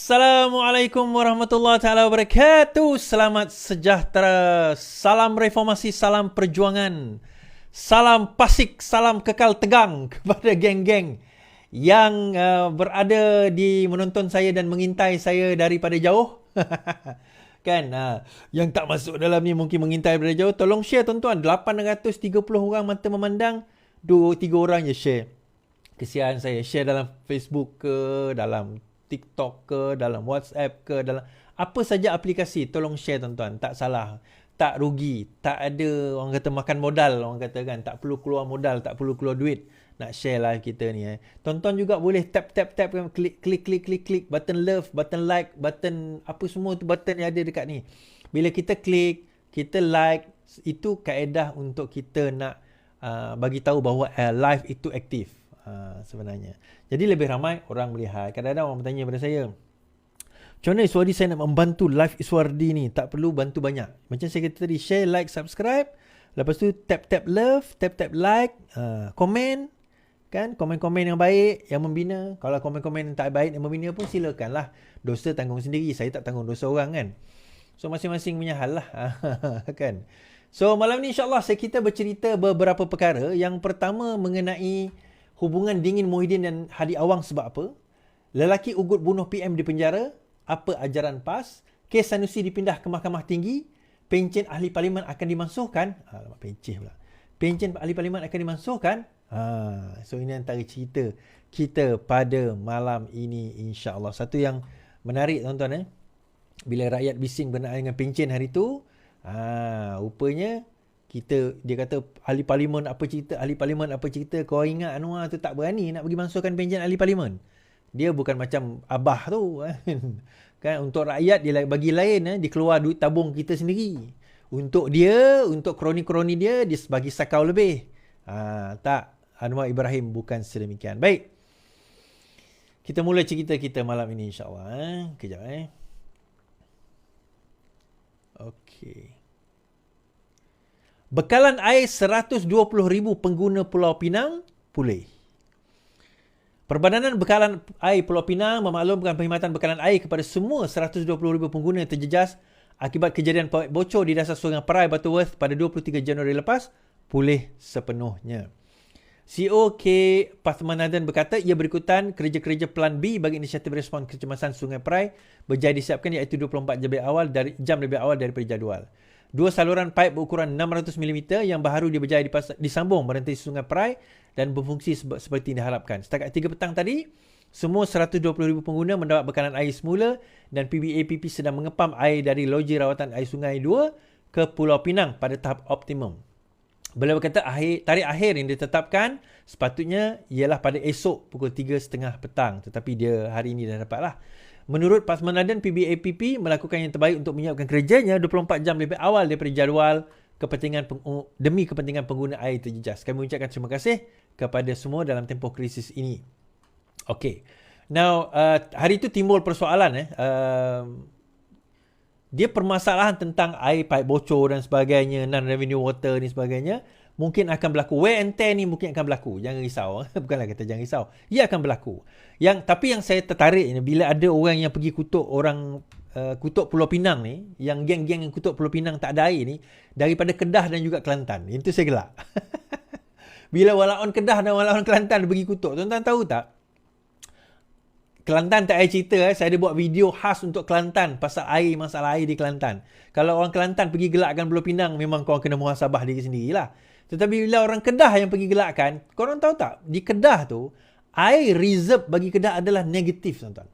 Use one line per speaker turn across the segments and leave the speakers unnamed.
Assalamualaikum warahmatullahi taala wabarakatuh. Selamat sejahtera. Salam reformasi, salam perjuangan. Salam pasik, salam kekal tegang kepada geng-geng yang berada di menonton saya dan mengintai saya daripada jauh. Kan, yang tak masuk dalam ni mungkin mengintai daripada jauh. Tolong share tuan-tuan. 830 orang mata memandang, 2-3 orang je share. Kesian saya, share dalam Facebook ke, dalam TikTok ke, dalam WhatsApp ke, dalam apa saja aplikasi, tolong share tuan-tuan. Tak salah, tak rugi, tak ada orang kata makan modal, orang kata kan, tak perlu keluar modal, tak perlu keluar duit nak share live kita ni. Tuan-tuan juga boleh tap kan, klik button love, button like, button apa semua tu button yang ada dekat ni. Bila kita klik, kita like, itu kaedah untuk kita nak bagi tahu bahawa live itu aktif. Sebenarnya. Jadi lebih ramai orang melihat. Kadang-kadang orang bertanya kepada saya, macam mana Iswardi saya nak membantu live Iswardi ni? Tak perlu bantu banyak. Macam saya kata tadi, share, like, subscribe. Lepas tu tap love, tap like, komen. Kan? Komen-komen yang baik, yang membina. Kalau komen-komen yang tak baik, yang membina pun silakanlah. Dosa tanggung sendiri. Saya tak tanggung dosa orang kan. So masing-masing punya hal lah. Kan? So malam ni insyaAllah kita bercerita beberapa perkara. Yang pertama mengenai hubungan dingin Muhyiddin dan Hadi Awang sebab apa? Lelaki ugut bunuh PM di penjara. Apa ajaran PAS? Kes Sanusi dipindah ke Mahkamah Tinggi. Pencen ahli parlimen akan dimansuhkan. Alamak, pencen pula. Pencen ahli parlimen akan dimansuhkan. So ini antara cerita kita pada malam ini insya-Allah. Satu yang menarik tuan-tuan bila rakyat bising berkenaan dengan pencen hari tu, rupanya dia kata ahli parlimen apa cerita, kau ingat Anwar tu tak berani nak pergi masukkan pencen ahli parlimen. Dia bukan macam Abah tu kan, untuk rakyat dia bagi lain, dia keluar duit tabung kita sendiri. Untuk dia, untuk kroni-kroni dia bagi sakau lebih. Tak, Anwar Ibrahim bukan sedemikian. Baik, kita mula cerita kita malam ini insya-Allah. Kejap Okey. Bekalan air 120,000 pengguna Pulau Pinang pulih. Perbadanan Bekalan Air Pulau Pinang memaklumkan perkhidmatan bekalan air kepada semua 120,000 pengguna yang terjejas akibat kejadian pawai bocor di dasar Sungai Perai Butterworth pada 23 Januari lepas pulih sepenuhnya. CEO K. Pathmanathan berkata ia berikutan kerja-kerja Plan B bagi inisiatif respon kecemasan Sungai Perai berjaya disiapkan iaitu 24 jam lebih awal daripada jadual. 2 saluran paip berukuran 600 mm yang baru berjaya disambung merantai Sungai Perai dan berfungsi seperti yang diharapkan. Setakat 3 petang tadi, semua 120,000 pengguna mendapat bekalan air semula dan PBAPP sedang mengepam air dari loji rawatan air sungai 2 ke Pulau Pinang pada tahap optimum. Beliau berkata tarikh akhir yang ditetapkan sepatutnya ialah pada esok pukul 3.30 petang. Tetapi dia hari ini dah dapatlah. Menurut Pathmanathan, PBAPP melakukan yang terbaik untuk menyiapkan kerjanya 24 jam lebih awal daripada jadual demi kepentingan pengguna air terjejas. Kami mengucapkan terima kasih kepada semua dalam tempoh krisis ini. Okay. Now, hari itu timbul persoalan. Dia permasalahan tentang air pipe bocor dan sebagainya, non-revenue water ni sebagainya. Mungkin akan berlaku. Wear and tear ni mungkin akan berlaku. Jangan risau. Bukanlah kata jangan risau. Ia akan berlaku. Tapi yang saya tertarik ni, bila ada orang yang pergi kutuk Pulau Pinang ni, yang geng-geng yang kutuk Pulau Pinang tak ada air ni, daripada Kedah dan juga Kelantan. Itu saya gelak. Bila walaupun Kedah dan walaupun Kelantan pergi kutuk. Tuan-tuan tahu tak? Kelantan tak ada cerita. Saya ada buat video khas untuk Kelantan pasal masalah air di Kelantan. Kalau orang Kelantan pergi gelakkan Pulau Pinang, memang korang kena muhasabah diri sendirilah. Tetapi bila orang Kedah yang pergi gelakkan, korang tahu tak? Di Kedah tu, air reserve bagi Kedah adalah negatif, tuan-tuan.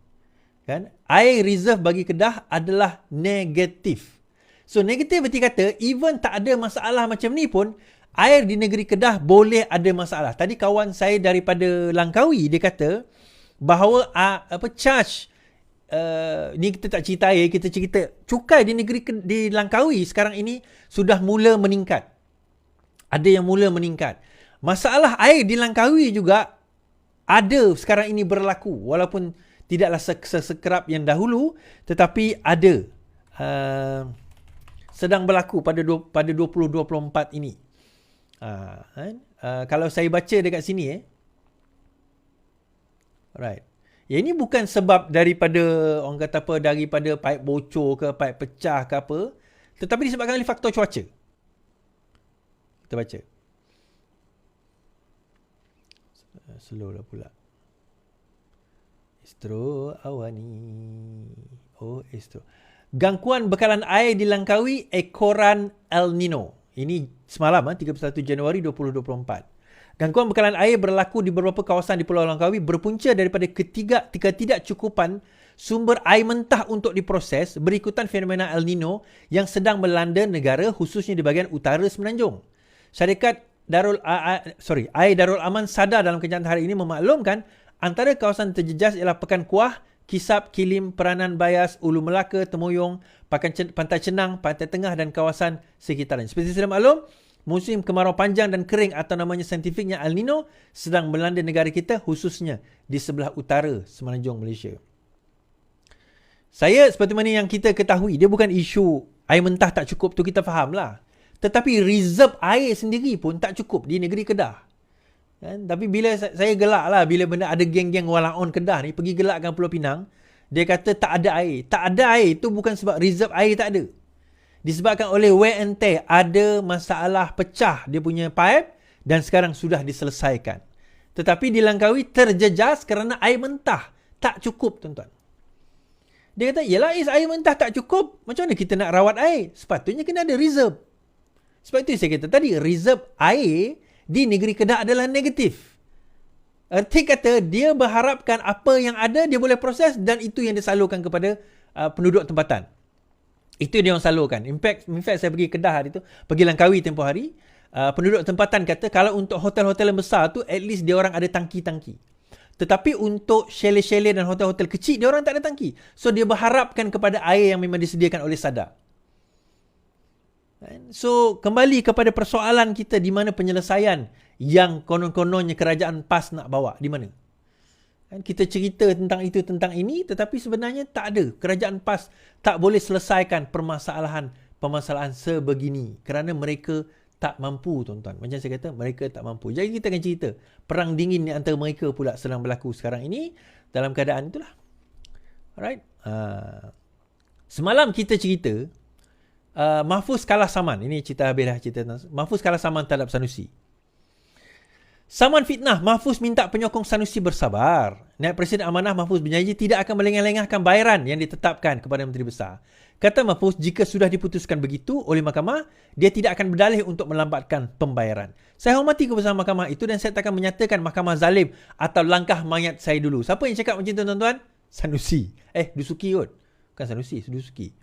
Kan? Air reserve bagi Kedah adalah negatif. So, negatif berarti kata, even tak ada masalah macam ni pun, air di negeri Kedah boleh ada masalah. Tadi kawan saya daripada Langkawi, dia kata, bahawa charge ni kita tak cerita air, kita cerita cukai di Langkawi sekarang ini sudah mula meningkat. Ada yang mula meningkat. Masalah air di Langkawi juga ada sekarang ini berlaku. Walaupun tidaklah sekerap yang dahulu, tetapi ada sedang berlaku pada 2024 ini. Kalau saya baca dekat sini Alright. Ya, ini bukan sebab daripada, orang kata apa, daripada paip bocor ke, paip pecah ke apa, tetapi disebabkan oleh faktor cuaca. Kita baca. Slow lah pula. Astro Awani. Oh, Astro. Gangguan bekalan air di Langkawi, ekoran El Nino. Ini semalam, 31 Januari 2024. Gangguan bekalan air berlaku di beberapa kawasan di Pulau Langkawi berpunca daripada ketidakcukupan sumber air mentah untuk diproses berikutan fenomena El Nino yang sedang melanda negara, khususnya di bahagian utara Semenanjung. Syarikat Air Darul Aman Sada dalam kenyataan hari ini memaklumkan antara kawasan terjejas ialah Pekan Kuah, Kisap, Kilim, Peranan, Bayas, Ulu Melaka, Temuyung, Pantai Cenang, Pantai Tengah dan kawasan sekitaran. Seperti sudah maklum, musim kemarau panjang dan kering atau namanya saintifiknya El Nino sedang melanda negara kita, khususnya di sebelah utara Semenanjung Malaysia. Saya, seperti mana yang kita ketahui, dia bukan isu air mentah tak cukup tu, kita fahamlah. Tetapi reserve air sendiri pun tak cukup di negeri Kedah. Kan? Tapi bila saya gelak lah, bila benda ada geng-geng walaon Kedah ni pergi gelakkan Pulau Pinang, dia kata tak ada air. Tak ada air tu bukan sebab reserve air tak ada. Disebabkan oleh wear and tear, ada masalah pecah dia punya pipe dan sekarang sudah diselesaikan. Tetapi di Langkawi terjejas kerana air mentah tak cukup, tuan-tuan. Dia kata, yelah, air mentah tak cukup, macam mana kita nak rawat air? Sepatutnya kena ada reserve. Sebab itu saya kata tadi, reserve air di negeri Kedah adalah negatif. Erti kata, dia berharapkan apa yang ada dia boleh proses dan itu yang disalurkan kepada penduduk tempatan. Itu dia orang salurkan. In fact saya pergi Kedah hari tu, pergi Langkawi tempoh hari, penduduk tempatan kata kalau untuk hotel-hotel yang besar tu, at least dia orang ada tangki-tangki. Tetapi untuk chalet-chalet dan hotel-hotel kecil, dia orang tak ada tangki. So dia berharapkan kepada air yang memang disediakan oleh Sada. So, kembali kepada persoalan kita, di mana penyelesaian yang konon-kononnya kerajaan PAS nak bawa, di mana? Kita cerita tentang itu, tentang ini, tetapi sebenarnya tak ada. Kerajaan PAS tak boleh selesaikan permasalahan sebegini kerana mereka tak mampu, tuan-tuan. Macam saya kata, mereka tak mampu. Jadi kita akan cerita perang dingin ni antara mereka pula sedang berlaku sekarang ini dalam keadaan itulah. Alright. Semalam kita cerita Mahfuz kalah saman. Ini cerita habis dah cerita. Mahfuz kalah saman terhadap Sanusi. Saman fitnah, Mahfuz minta penyokong Sanusi bersabar. Naib Presiden Amanah Mahfuz berjanji tidak akan melengah-lengahkan bayaran yang ditetapkan kepada Menteri Besar. Kata Mahfuz, jika sudah diputuskan begitu oleh mahkamah, dia tidak akan berdalih untuk melambatkan pembayaran. Saya hormati keputusan mahkamah itu dan saya takkan menyatakan mahkamah zalim atau langkah mayat saya dulu. Siapa yang cakap macam tu, tuan-tuan? Sanusi. Dusuki kot. Bukan Sanusi, Dusuki.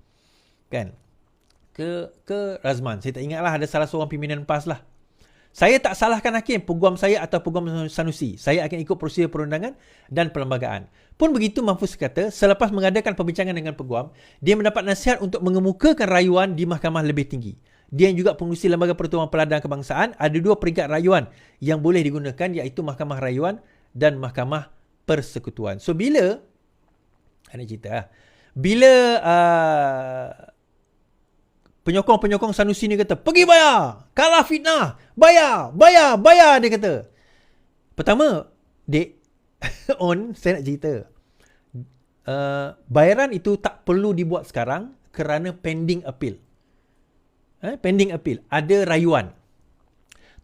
Kan? Ke Razman. Saya tak ingatlah, ada salah seorang pimpinan PAS lah. Saya tak salahkan hakim, peguam saya atau peguam Sanusi. Saya akan ikut prosedur perundangan dan perlembagaan. Pun begitu, Mahfuz kata, selepas mengadakan perbincangan dengan peguam, dia mendapat nasihat untuk mengemukakan rayuan di mahkamah lebih tinggi. Dia yang juga pengurusi Lembaga Pertubuhan Peladang Kebangsaan, ada dua peringkat rayuan yang boleh digunakan, iaitu Mahkamah Rayuan dan Mahkamah Persekutuan. So, bila penyokong Sanusi ni kata, pergi bayar, kalah fitnah, bayar, dia kata. Pertama, dek, saya nak cerita. Bayaran itu tak perlu dibuat sekarang kerana pending appeal. Pending appeal, ada rayuan.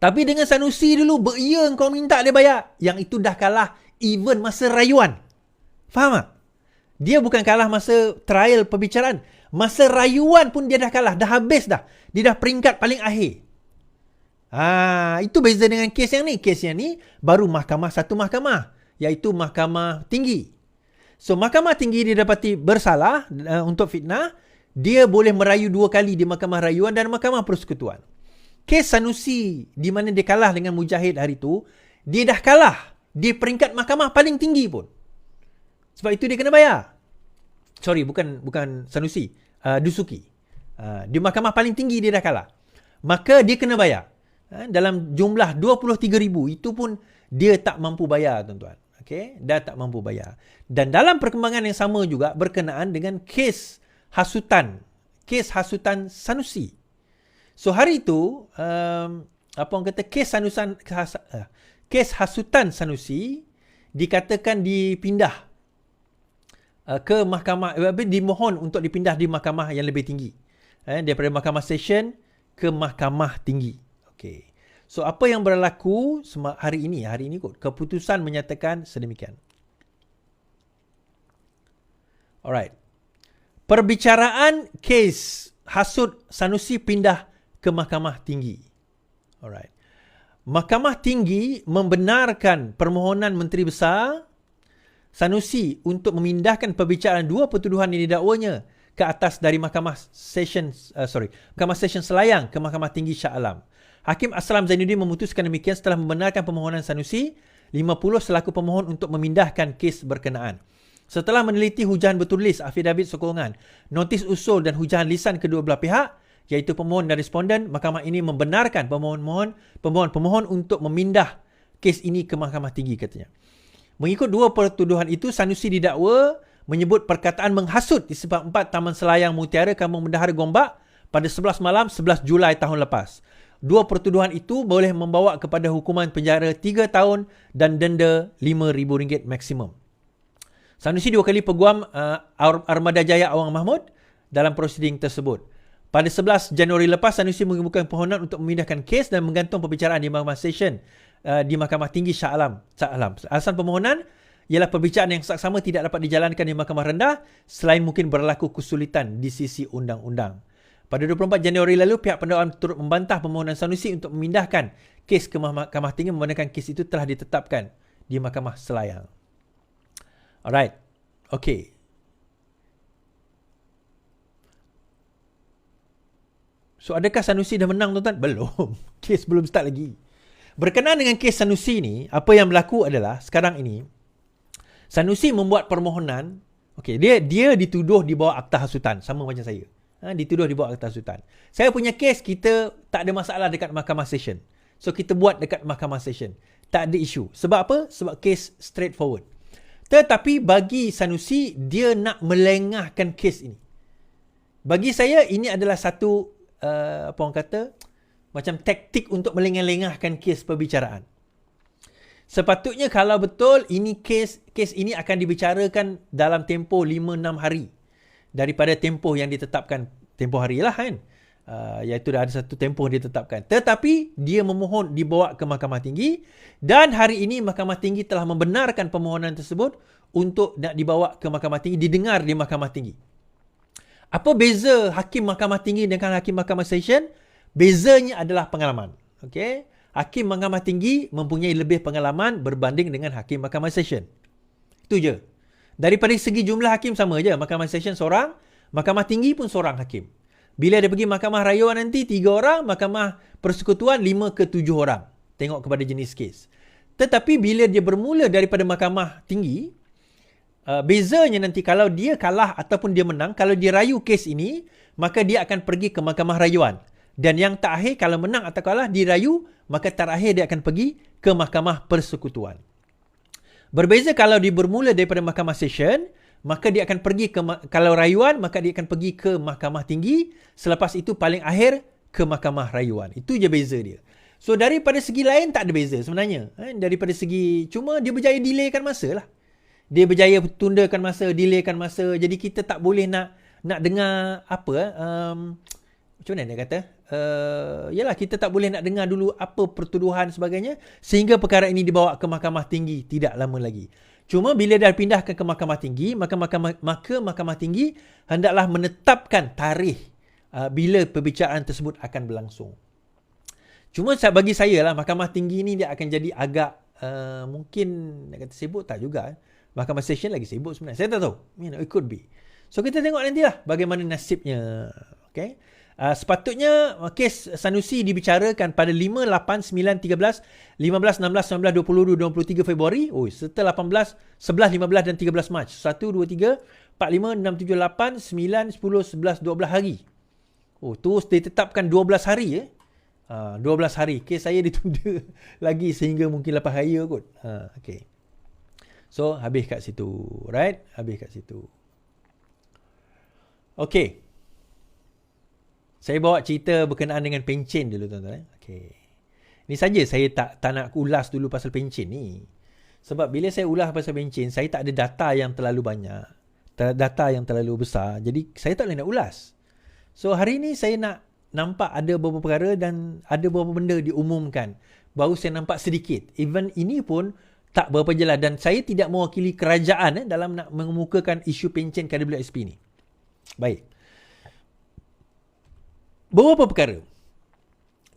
Tapi dengan Sanusi dulu, beria kau minta dia bayar. Yang itu dah kalah even masa rayuan. Faham tak? Dia bukan kalah masa trial perbicaraan. Masa rayuan pun dia dah kalah. Dah habis dah. Dia dah peringkat paling akhir. Itu beza dengan kes yang ni. Kes yang ni baru satu mahkamah. Iaitu Mahkamah Tinggi. So, Mahkamah Tinggi dia dapati bersalah untuk fitnah. Dia boleh merayu 2 kali di Mahkamah Rayuan dan Mahkamah Persekutuan. Kes Sanusi, di mana dia kalah dengan Mujahid hari tu, dia dah kalah di peringkat mahkamah paling tinggi pun. Sebab itu dia kena bayar. Sorry, bukan Sanusi. Dusuki. Di mahkamah paling tinggi dia dah kalah. Maka dia kena bayar. Dalam jumlah 23,000. Itu pun dia tak mampu bayar, tuan-tuan. Okay? Dah tak mampu bayar. Dan dalam perkembangan yang sama juga berkenaan dengan kes hasutan. Kes hasutan Sanusi. So hari itu, orang kata kes hasutan Sanusi dikatakan dipindah ke mahkamah, dimohon untuk dipindah di mahkamah yang lebih tinggi. Daripada mahkamah session ke mahkamah tinggi. Okey. So apa yang berlaku hari ini kot, keputusan menyatakan sedemikian. Alright. Perbicaraan kes hasut Sanusi pindah ke mahkamah tinggi. Alright. Mahkamah tinggi membenarkan permohonan Menteri Besar Sanusi untuk memindahkan perbicaraan dua pertuduhan yang didakwanya ke atas dari Mahkamah Session Selayang ke Mahkamah Tinggi Shah Alam. Hakim Aslam Zainuddin memutuskan demikian setelah membenarkan permohonan Sanusi 50 selaku pemohon untuk memindahkan kes berkenaan. Setelah meneliti hujahan bertulis, afidavit sokongan, notis usul dan hujahan lisan kedua belah pihak, iaitu pemohon dan responden, mahkamah ini membenarkan pemohon untuk memindah kes ini ke Mahkamah Tinggi, katanya. Mengikut dua pertuduhan itu, Sanusi didakwa menyebut perkataan menghasut di Sebab 4 Taman Selayang Mutiara, Kampung Bendahara Gombak pada 11 malam 11 Julai tahun lepas. Dua pertuduhan itu boleh membawa kepada hukuman penjara 3 tahun dan denda RM5,000 maksimum. Sanusi dua kali peguam Armada Jaya Awang Mahmud dalam prosiding tersebut. Pada 11 Januari lepas, Sanusi mengemukakan permohonan untuk memindahkan kes dan menggantung perbicaraan di Mahkamah Session di Mahkamah Tinggi Shah Alam. Alasan permohonan ialah perbicaraan yang saksama tidak dapat dijalankan di Mahkamah Rendah selain mungkin berlaku kesulitan di sisi undang-undang. Pada 24 Januari lalu, pihak pendakwaan turut membantah permohonan Sanusi untuk memindahkan kes ke Mahkamah Tinggi membenarkan kes itu telah ditetapkan di Mahkamah Selayang. Alright. Okay. So, adakah Sanusi dah menang, tuan-tuan? Belum. Kes belum start lagi. Berkenaan dengan kes Sanusi ni, apa yang berlaku adalah sekarang ini Sanusi membuat permohonan. Okey, dia dituduh di bawah akta hasutan, sama macam saya. Dituduh di bawah akta hasutan. Saya punya kes, kita tak ada masalah dekat Mahkamah Session. So kita buat dekat Mahkamah Session. Tak ada isu. Sebab apa? Sebab kes straightforward. Tetapi bagi Sanusi, dia nak melengahkan kes ini. Bagi saya, ini adalah satu apa orang kata, macam taktik untuk melengah-lengahkan kes perbicaraan. Sepatutnya kalau betul ini kes ini akan dibicarakan dalam tempoh 5-6 hari daripada tempoh yang ditetapkan, tempoh hari lah kan, iaitu ada satu tempoh ditetapkan. Tetapi dia memohon dibawa ke Mahkamah Tinggi dan hari ini Mahkamah Tinggi telah membenarkan permohonan tersebut untuk nak dibawa ke Mahkamah Tinggi, didengar di Mahkamah Tinggi. Apa beza Hakim Mahkamah Tinggi dengan Hakim Mahkamah Session? Bezanya adalah pengalaman. Okey, Hakim Mahkamah Tinggi mempunyai lebih pengalaman berbanding dengan Hakim Mahkamah Session. Itu je. Daripada segi jumlah hakim sama je. Mahkamah Session seorang, Mahkamah Tinggi pun seorang hakim. Bila dia pergi Mahkamah Rayuan nanti 3 orang, Mahkamah Persekutuan 5 ke 7 orang. Tengok kepada jenis kes. Tetapi bila dia bermula daripada Mahkamah Tinggi, bezanya nanti kalau dia kalah ataupun dia menang, kalau dia rayu kes ini, maka dia akan pergi ke Mahkamah Rayuan. Dan yang terakhir, kalau menang atau kalah dirayu, maka terakhir dia akan pergi ke Mahkamah Persekutuan. Berbeza kalau dia bermula daripada Mahkamah Session, maka dia akan pergi ke, kalau rayuan, maka dia akan pergi ke Mahkamah Tinggi, selepas itu paling akhir ke Mahkamah Rayuan. Itu je beza dia. So daripada segi lain tak ada beza sebenarnya. Daripada segi, cuma dia berjaya delaykan masa lah. Dia berjaya tundakan masa, delaykan masa. Jadi kita tak boleh nak dengar apa, macam mana dia kata? Yalah, kita tak boleh nak dengar dulu apa pertuduhan sebagainya sehingga perkara ini dibawa ke Mahkamah Tinggi tidak lama lagi. Cuma bila dah pindahkan ke Mahkamah Tinggi, maka Mahkamah Tinggi hendaklah menetapkan tarikh bila perbicaraan tersebut akan berlangsung. Cuma bagi saya lah, Mahkamah Tinggi ni dia akan jadi agak mungkin nak kata sibuk, tak juga. Mahkamah Session lagi sibuk sebenarnya. Saya tak tahu. It could be. So kita tengok nantilah bagaimana nasibnya. Okay. Sepatutnya kes Sanusi dibicarakan pada 5, 8, 9, 13, 15, 16, 19, 20, 23 Februari. Setelah 11, 15 dan 13 Mac. 1, 2, 3, 4, 5, 6, 7, 8, 9, 10, 11, 12 hari. Terus ditetapkan 12 hari. 12 hari. Kes saya ditunda lagi sehingga mungkin lepas raya kot. Okay. So, habis kat situ. Right? Habis kat situ. Okay. Saya bawa cerita berkenaan dengan pencen dulu, tuan-tuan. Okay. Ni saja saya tak nak ulas dulu pasal pencen ni. Sebab bila saya ulas pasal pencen, saya tak ada data yang terlalu banyak. data yang terlalu besar. Jadi saya tak boleh nak ulas. So hari ni saya nak nampak ada beberapa perkara dan ada beberapa benda diumumkan. Baru saya nampak sedikit. Even ini pun tak berapa jelas. Dan saya tidak mewakili kerajaan dalam nak mengemukakan isu pencen KWSP ni. Baik. Beberapa perkara.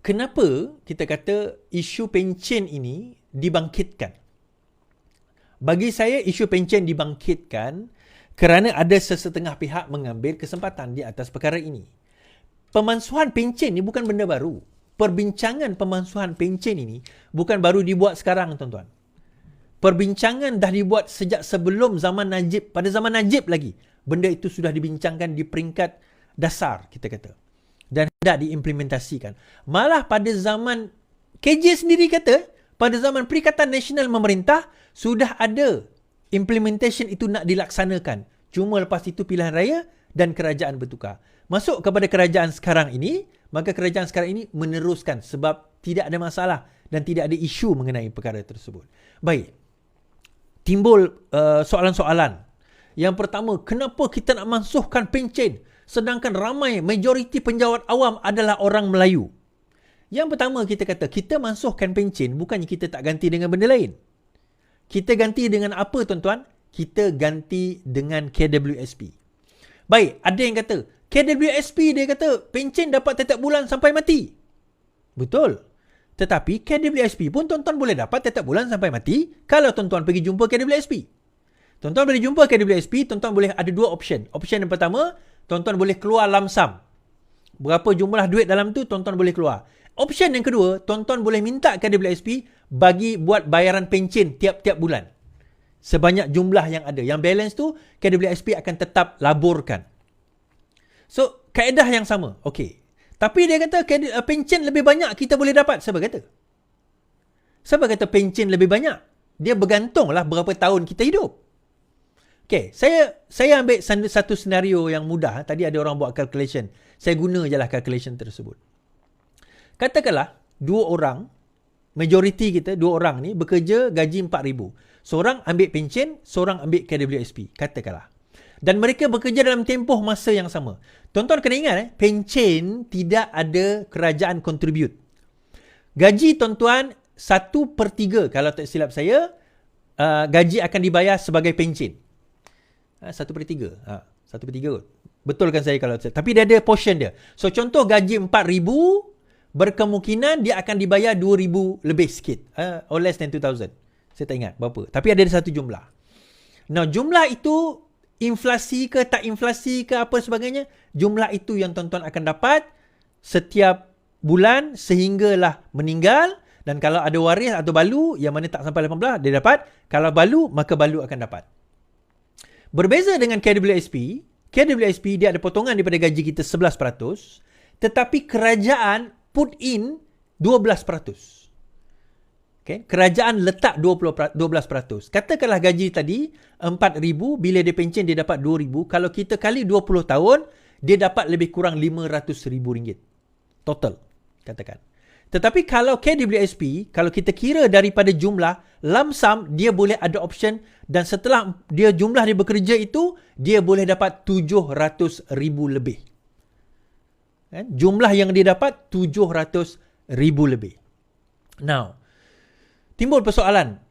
Kenapa kita kata isu pencen ini dibangkitkan? Bagi saya isu pencen dibangkitkan kerana ada sesetengah pihak mengambil kesempatan di atas perkara ini. Pemansuhan pencen ni bukan benda baru. Perbincangan pemansuhan pencen ini bukan baru dibuat sekarang, tuan-tuan. Perbincangan dah dibuat sejak sebelum zaman Najib. Pada zaman Najib lagi, benda itu sudah dibincangkan di peringkat dasar, kita kata. Dan hendak diimplementasikan. Malah pada zaman KJ sendiri kata, pada zaman Perikatan Nasional Memerintah, sudah ada implementation itu nak dilaksanakan. Cuma lepas itu pilihan raya dan kerajaan bertukar. Masuk kepada kerajaan sekarang ini, maka kerajaan sekarang ini meneruskan sebab tidak ada masalah dan tidak ada isu mengenai perkara tersebut. Baik. Timbul soalan-soalan. Yang pertama, kenapa kita nak mansuhkan pencen sedangkan ramai majoriti penjawat awam adalah orang Melayu? Yang pertama kita kata, kita mansuhkan pencen bukannya kita tak ganti dengan benda lain. Kita ganti dengan apa, tuan-tuan? Kita ganti dengan KWSP. Baik, ada yang kata, KWSP dia kata pencen dapat setiap bulan sampai mati. Betul. Tetapi KWSP pun tuan-tuan boleh dapat setiap bulan sampai mati kalau tuan-tuan pergi jumpa KWSP. Tuan-tuan boleh jumpa KWSP, tuan-tuan boleh ada dua option. Option yang pertama, tuan-tuan boleh keluar lump sum. Berapa jumlah duit dalam tu, tuan-tuan boleh keluar. Option yang kedua, tuan-tuan boleh minta KWSP bagi buat bayaran pencen tiap-tiap bulan. Sebanyak jumlah yang ada. Yang balance tu, KWSP akan tetap laburkan. So, kaedah yang sama. Okey. Tapi dia kata pencen lebih banyak kita boleh dapat. Siapa kata? Siapa kata pencen lebih banyak? Dia bergantunglah berapa tahun kita hidup. Okey, saya ambil satu senario yang mudah. Tadi ada orang buat calculation. Saya guna je lah calculation tersebut. Katakanlah dua orang, majoriti kita dua orang ni bekerja gaji 4,000. Seorang ambil pencen, seorang ambil KWSP. Katakanlah. Dan mereka bekerja dalam tempoh masa yang sama. Tuan-tuan kena ingat, pencen tidak ada kerajaan contribute. Gaji tuan-tuan 1/3, kalau tak silap saya, gaji akan dibayar sebagai pencen. 1/3. 1/3 kot. Betulkan saya kalau saya. Tapi dia ada portion dia. So contoh gaji 4,000, berkemungkinan dia akan dibayar 2,000 lebih sikit. Or less than 2,000. Saya tak ingat berapa. Tapi ada satu jumlah. Now jumlah itu inflasi ke tak inflasi ke apa sebagainya, jumlah itu yang tuan-tuan akan dapat setiap bulan sehinggalah meninggal. Dan kalau ada waris atau balu yang mana tak sampai 18, dia dapat. Kalau balu, maka balu akan dapat. Berbeza dengan KWSP, KWSP dia ada potongan daripada gaji kita 11%, tetapi kerajaan put in 12%. Okay. Kerajaan letak 12%. Katakanlah gaji tadi 4,000, bila dia pencen dia dapat 2,000. Kalau kita kali 20 tahun, dia dapat lebih kurang RM500,000 total, katakan. Tetapi kalau KWSP, kalau kita kira daripada jumlah lump sum, dia boleh ada option dan setelah dia jumlah dia bekerja itu, dia boleh dapat 700,000 lebih. Jumlah yang dia dapat 700,000 lebih. Now, timbul persoalan.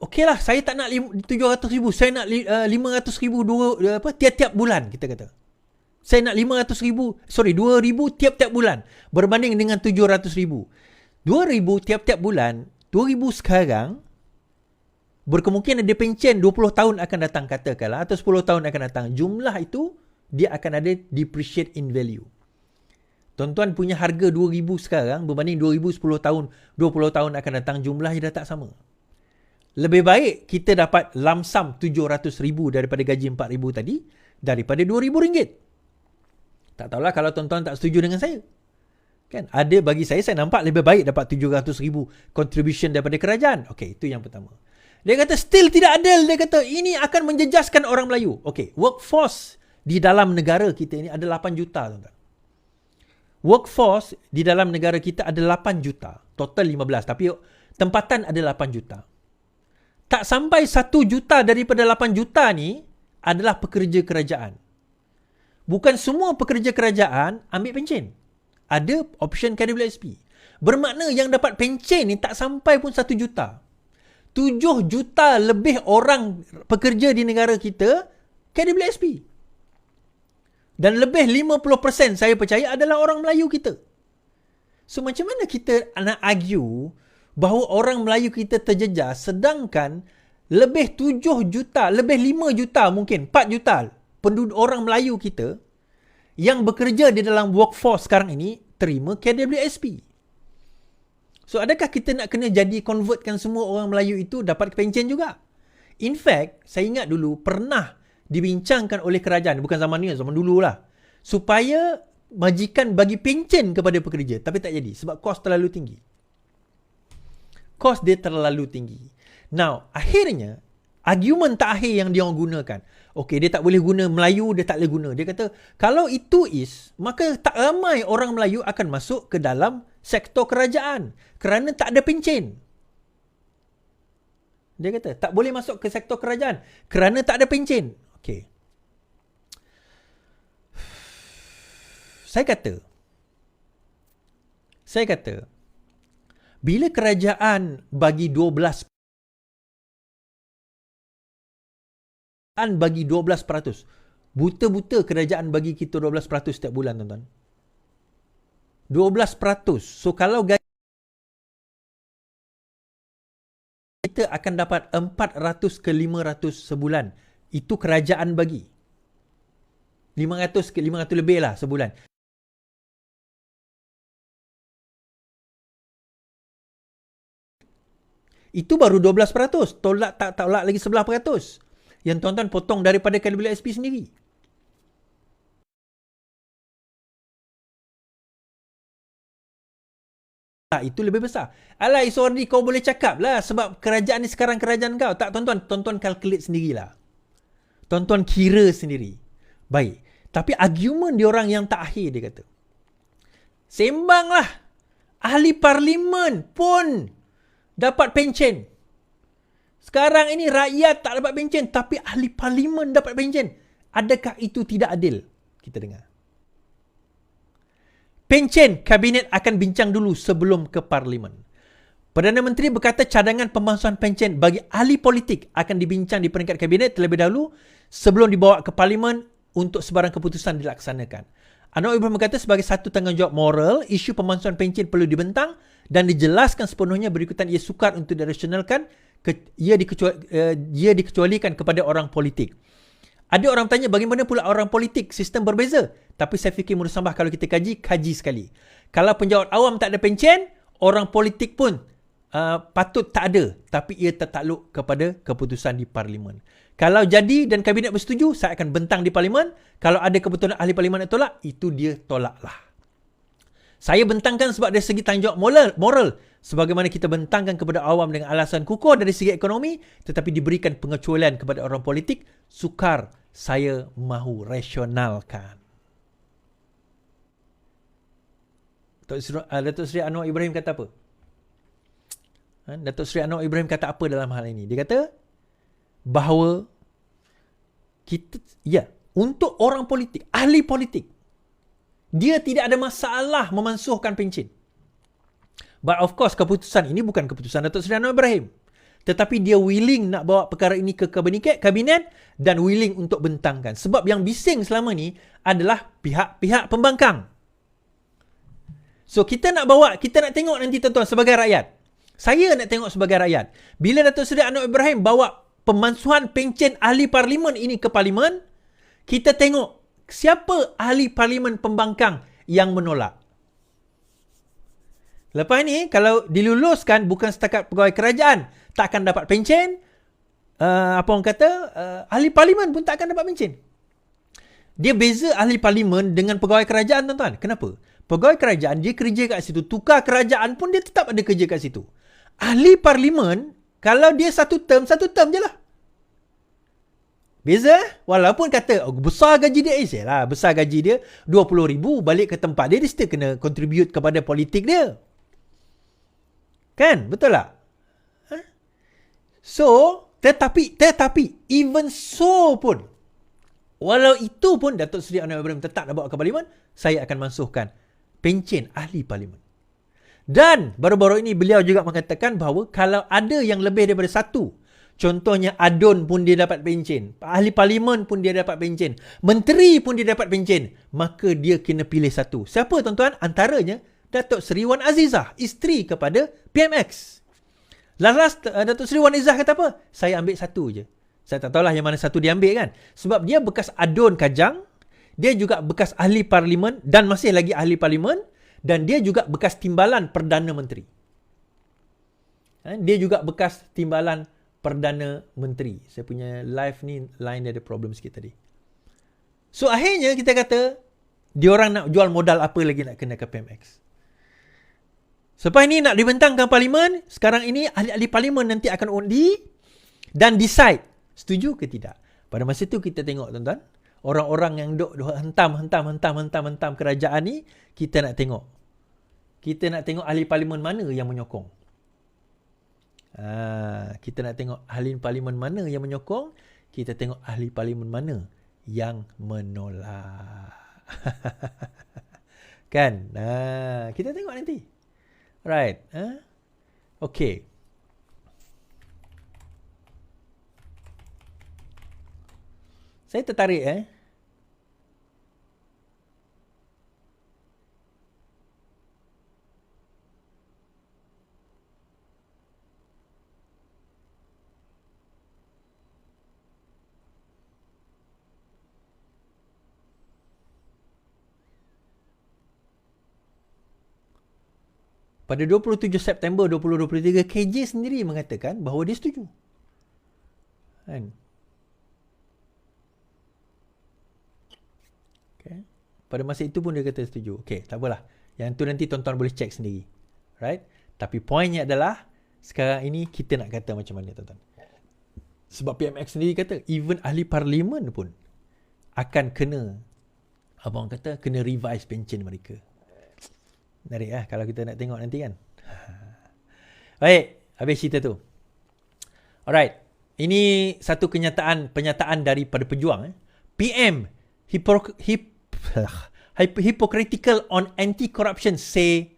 Okeylah, saya tak nak 700,000, saya nak 500,000 tiap-tiap bulan, kita kata. Saya nak 2,000 tiap-tiap bulan berbanding dengan 700,000. 2,000 tiap-tiap bulan, 2,000 sekarang, berkemungkinan dia pencen 20 tahun akan datang, katakanlah, atau 10 tahun akan datang. Jumlah itu, dia akan ada depreciate in value. Tuan-tuan punya harga 2,000 sekarang berbanding 2,000 10 tahun, 20 tahun akan datang, jumlahnya dah tak sama. Lebih baik kita dapat lump sum 700,000 daripada gaji 4,000 tadi daripada RM2,000. Tak tahulah kalau tuan-tuan tak setuju dengan saya. Kan? Ada bagi saya nampak lebih baik dapat 700,000 contribution daripada kerajaan. Okey, itu yang pertama. Dia kata still tidak adil. Dia kata ini akan menjejaskan orang Melayu. Okey, workforce di dalam negara kita ini ada 8 juta, tuan-tuan. Workforce di dalam negara kita ada 8 juta. Total 15. Tapi tempatan ada 8 juta. Tak sampai 1 juta daripada 8 juta ni adalah pekerja kerajaan. Bukan semua pekerja kerajaan ambil pencen. Ada option KWSP. Bermakna yang dapat pencen ni tak sampai pun 1 juta. 7 juta lebih orang pekerja di negara kita KWSP. Dan lebih 50% saya percaya adalah orang Melayu kita. So macam mana kita nak argue bahawa orang Melayu kita terjejas sedangkan lebih 7 juta, lebih 5 juta mungkin, 4 juta penduduk orang Melayu kita yang bekerja di dalam workforce sekarang ini terima KWSP. So adakah kita nak kena jadi convertkan semua orang Melayu itu dapat pencen juga? In fact, saya ingat dulu pernah dibincangkan oleh kerajaan, bukan zaman ni, zaman dulu lah, supaya majikan bagi pencen kepada pekerja, tapi tak jadi sebab kos terlalu tinggi. Kos dia terlalu tinggi. Now, akhirnya argument terakhir yang dia orang gunakan, okey, dia tak boleh guna Melayu, dia tak boleh guna. Dia kata, kalau itu maka tak ramai orang Melayu akan masuk ke dalam sektor kerajaan kerana tak ada pencen. Dia kata, tak boleh masuk ke sektor kerajaan kerana tak ada pencen. Okey. Saya kata, bila kerajaan bagi 12% buta-buta kerajaan bagi kita 12% setiap bulan, tuan-tuan. 12%. So kalau gaji kita akan dapat 400 ke 500 sebulan. Itu kerajaan bagi. 500 ke 500 lebih lah sebulan. Itu baru 12%. Tak tolak lagi 11%. Yang tuan-tuan potong daripada KWSP sendiri. Itu lebih besar. Alah Isordi, kau boleh cakap lah sebab kerajaan ni sekarang kerajaan kau. Tak, tuan-tuan. Tuan-tuan calculate sendirilah. Tuan-tuan kira sendiri. Baik. Tapi argument diorang yang tak akhir, dia kata, sembanglah. Ahli parlimen pun dapat pencen. Sekarang ini rakyat tak dapat pencen, tapi ahli parlimen dapat pencen. Adakah itu tidak adil? Kita dengar. Pencen, kabinet akan bincang dulu sebelum ke parlimen. Perdana Menteri berkata cadangan pembahasan pencen bagi ahli politik akan dibincang di peringkat kabinet terlebih dahulu sebelum dibawa ke parlimen untuk sebarang keputusan dilaksanakan. Anwar Ibrahim berkata sebagai satu tanggungjawab moral, isu pembahasan pencen perlu dibentang dan dijelaskan sepenuhnya berikutan ia sukar untuk dirasionalkan, ia dikecualikan kepada orang politik. Ada orang tanya bagaimana pula orang politik, sistem berbeza. Tapi saya fikir mudah sambah kalau kita kaji sekali. Kalau penjawat awam tak ada pencen, orang politik pun patut tak ada. Tapi ia tertakluk kepada keputusan di parlimen. Kalau jadi dan kabinet bersetuju, saya akan bentang di parlimen. Kalau ada keputusan ahli parlimen nak tolak, itu dia tolaklah. Saya bentangkan sebab dari segi tanggungjawab moral. Sebagaimana kita bentangkan kepada awam dengan alasan kukuh dari segi ekonomi, tetapi diberikan pengecualian kepada orang politik, sukar saya mahu rasionalkan. Datuk Seri Anwar Ibrahim kata apa? Datuk Seri Anwar Ibrahim kata apa dalam hal ini? Dia kata bahawa untuk orang politik, ahli politik, dia tidak ada masalah memansuhkan pencen. But of course, keputusan ini bukan keputusan Datuk Seri Anwar Ibrahim. Tetapi dia willing nak bawa perkara ini ke kabinet dan willing untuk bentangkan. Sebab yang bising selama ni adalah pihak-pihak pembangkang. So kita nak tengok nanti tuan-tuan sebagai rakyat. Saya nak tengok sebagai rakyat. Bila Datuk Seri Anwar Ibrahim bawa pemansuhan pencen ahli parlimen ini ke parlimen, kita tengok siapa ahli parlimen pembangkang yang menolak. Lepas ni, kalau diluluskan bukan setakat pegawai kerajaan tak akan dapat pencen, ahli parlimen pun tak akan dapat pencen. Dia beza ahli parlimen dengan pegawai kerajaan, tuan-tuan. Kenapa? Pegawai kerajaan, dia kerja kat situ. Tukar kerajaan pun dia tetap ada kerja kat situ. Ahli parlimen, kalau dia satu term je lah. Beza, walaupun kata besar gaji dia, besar gaji dia 20,000, balik ke tempat dia still kena contribute kepada politik dia. Kan? Betul tak? So, tetapi even so pun, Walau itu pun Datuk Seri Anwar Ibrahim tetap nak bawa ke Parlimen, saya akan mansuhkan pencen ahli Parlimen. Dan baru-baru ini beliau juga mengatakan bahawa kalau ada yang lebih daripada satu, contohnya Adun pun dia dapat pencen, ahli Parlimen pun dia dapat pencen, menteri pun dia dapat pencen, maka dia kena pilih satu. Siapa tuan-tuan? Antaranya Datuk Seri Wan Azizah, isteri kepada PMX. Last Datuk Seri Wan Azizah kata apa? Saya ambil satu je. Saya tak tahulah yang mana satu dia ambil kan. Sebab dia bekas Adun Kajang, dia juga bekas ahli Parlimen dan masih lagi ahli Parlimen, dan dia juga bekas timbalan Perdana Menteri. Dia juga bekas timbalan Perdana Menteri. Saya punya live ni line dia ada problem sikit tadi. So akhirnya kita kata diorang nak jual modal apa lagi nak kena ke PMX. Selepas ini nak dibentangkan Parlimen, sekarang ini ahli-ahli Parlimen nanti akan undi dan decide setuju ke tidak. Pada masa itu kita tengok tuan-tuan, orang-orang yang duk hentam kerajaan ni, kita nak tengok. Kita nak tengok ahli Parlimen mana yang menyokong. Kita nak tengok ahli Parlimen mana yang menyokong, kita tengok ahli Parlimen mana yang menolak. Kan? Kita tengok nanti. Right. Okay. Saya tertarik Pada 27 September 2023, KJ sendiri mengatakan bahawa dia setuju. Kan? Okay. Pada masa itu pun dia kata setuju. Okay, tak apalah. Yang tu nanti tuan-tuan boleh check sendiri. Right? Tapi poinnya adalah, sekarang ini kita nak kata macam mana tuan-tuan. Sebab PMX sendiri kata, even ahli Parlimen pun akan kena, abang kata, kena revise pencen mereka. Menarik lah kalau kita nak tengok nanti kan. Baik, habis cerita tu. Alright, ini satu penyataan daripada pejuang. PM hypocritical on anti-corruption say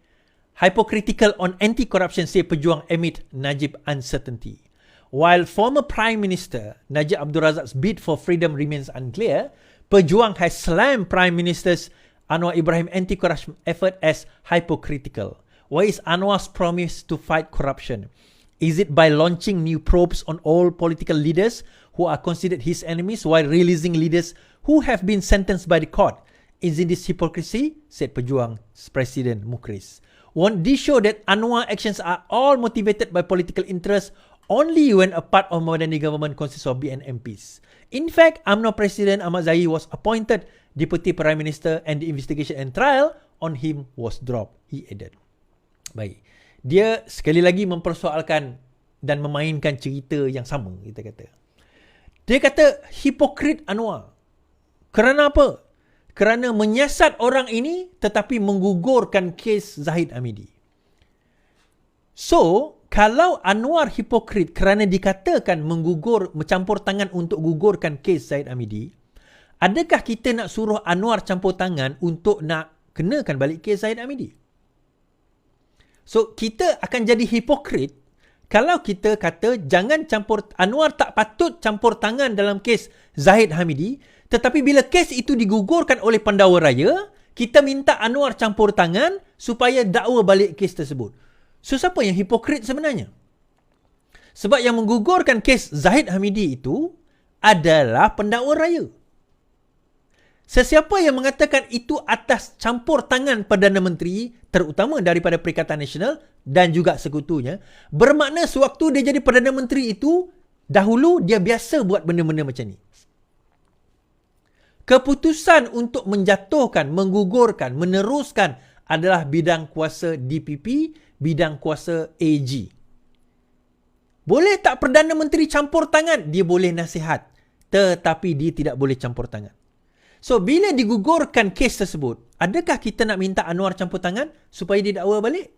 pejuang amid Najib uncertainty. While former Prime Minister Najib Abdul Razak's bid for freedom remains unclear, pejuang has slammed Prime Minister's Anwar Ibrahim anti-corruption effort as hypocritical. What is Anwar's promise to fight corruption? Is it by launching new probes on all political leaders who are considered his enemies while releasing leaders who have been sentenced by the court? Isn't this hypocrisy? Said Pejuang President Mukhris. Won't this show that Anwar actions are all motivated by political interest only when a part of Madani government consists of BN MPs? In fact, UMNO President Ahmad Zahid was appointed Deputy Prime Minister and the investigation and trial on him was dropped, he added. Baik. Dia sekali lagi mempersoalkan dan memainkan cerita yang sama, kita kata. Dia kata, hipokrit Anwar. Kerana apa? Kerana menyiasat orang ini tetapi menggugurkan kes Zahid Hamidi. So, kalau Anwar hipokrit kerana dikatakan mencampur tangan untuk gugurkan kes Zahid Hamidi, adakah kita nak suruh Anwar campur tangan untuk nak kenakan balik kes Zahid Hamidi? So, kita akan jadi hipokrit kalau kita kata Anwar tak patut campur tangan dalam kes Zahid Hamidi, tetapi bila kes itu digugurkan oleh pendakwa raya, kita minta Anwar campur tangan supaya dakwa balik kes tersebut. So, siapa yang hipokrit sebenarnya? Sebab yang menggugurkan kes Zahid Hamidi itu adalah pendakwa raya. Sesiapa yang mengatakan itu atas campur tangan Perdana Menteri, terutama daripada Perikatan Nasional dan juga sekutunya, bermakna sewaktu dia jadi Perdana Menteri itu, dahulu dia biasa buat benda-benda macam ni. Keputusan untuk menjatuhkan, menggugurkan, meneruskan adalah bidang kuasa DPP, bidang kuasa AG. Boleh tak Perdana Menteri campur tangan? Dia boleh nasihat. Tetapi dia tidak boleh campur tangan. So, bila digugurkan kes tersebut, adakah kita nak minta Anwar campur tangan supaya dia dakwa balik?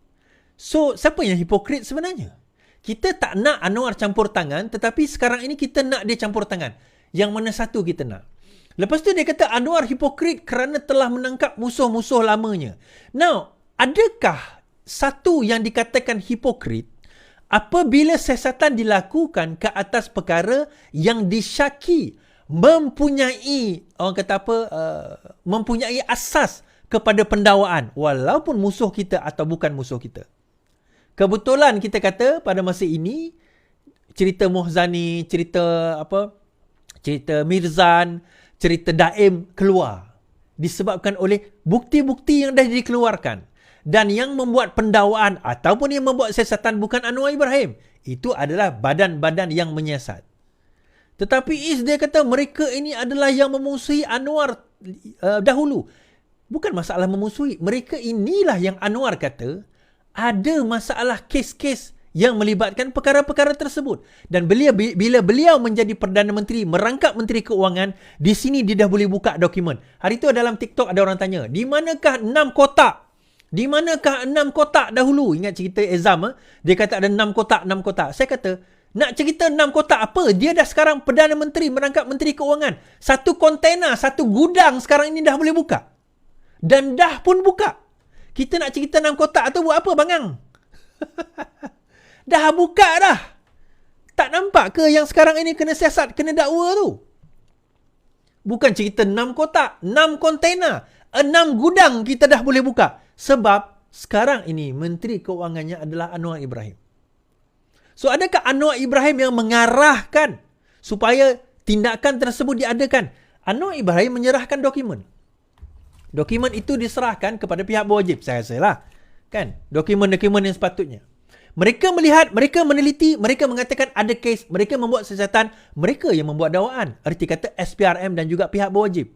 So, siapa yang hipokrit sebenarnya? Kita tak nak Anwar campur tangan, tetapi sekarang ini kita nak dia campur tangan. Yang mana satu kita nak? Lepas tu dia kata Anwar hipokrit kerana telah menangkap musuh-musuh lamanya. Now, adakah satu yang dikatakan hipokrit apabila siasatan dilakukan ke atas perkara yang disyaki mempunyai, orang kata apa, mempunyai asas kepada pendakwaan walaupun musuh kita atau bukan musuh kita. Kebetulan kita kata pada masa ini cerita Mohzani, cerita Mirzan, cerita Daim keluar disebabkan oleh bukti-bukti yang dah dikeluarkan, dan yang membuat pendakwaan ataupun yang membuat siasatan bukan Anwar Ibrahim, itu adalah badan-badan yang menyiasat. Tetapi dia kata mereka ini adalah yang memusuhi Anwar dahulu. Bukan masalah memusuhi, mereka inilah yang Anwar kata ada masalah kes-kes yang melibatkan perkara-perkara tersebut. Dan bila beliau menjadi Perdana Menteri, merangkap Menteri Keuangan, di sini dia dah boleh buka dokumen. Hari tu dalam TikTok ada orang tanya, di manakah 6 kotak? Di manakah 6 kotak dahulu? Ingat cerita Ezam, dia kata ada 6 kotak, 6 kotak. Saya kata, nak cerita 6 kotak apa? Dia dah sekarang Perdana Menteri, merangkap Menteri Keuangan. Satu kontena, satu gudang sekarang ini dah boleh buka. Dan dah pun buka. Kita nak cerita 6 kotak tu buat apa, Bangang? Dah buka dah. Tak nampak ke yang sekarang ini kena siasat, kena dakwa tu? Bukan cerita 6 kotak, 6 kontena, 6 gudang kita dah boleh buka. Sebab sekarang ini Menteri Keuangannya adalah Anwar Ibrahim. So adakah Anwar Ibrahim yang mengarahkan supaya tindakan tersebut diadakan? Anwar Ibrahim menyerahkan dokumen. Dokumen itu diserahkan kepada pihak berwajib. Saya rasa lah. Kan? Dokumen-dokumen yang sepatutnya. Mereka melihat, mereka meneliti, mereka mengatakan ada kes, mereka membuat siasatan, mereka yang membuat dakwaan. Erti kata SPRM dan juga pihak berwajib.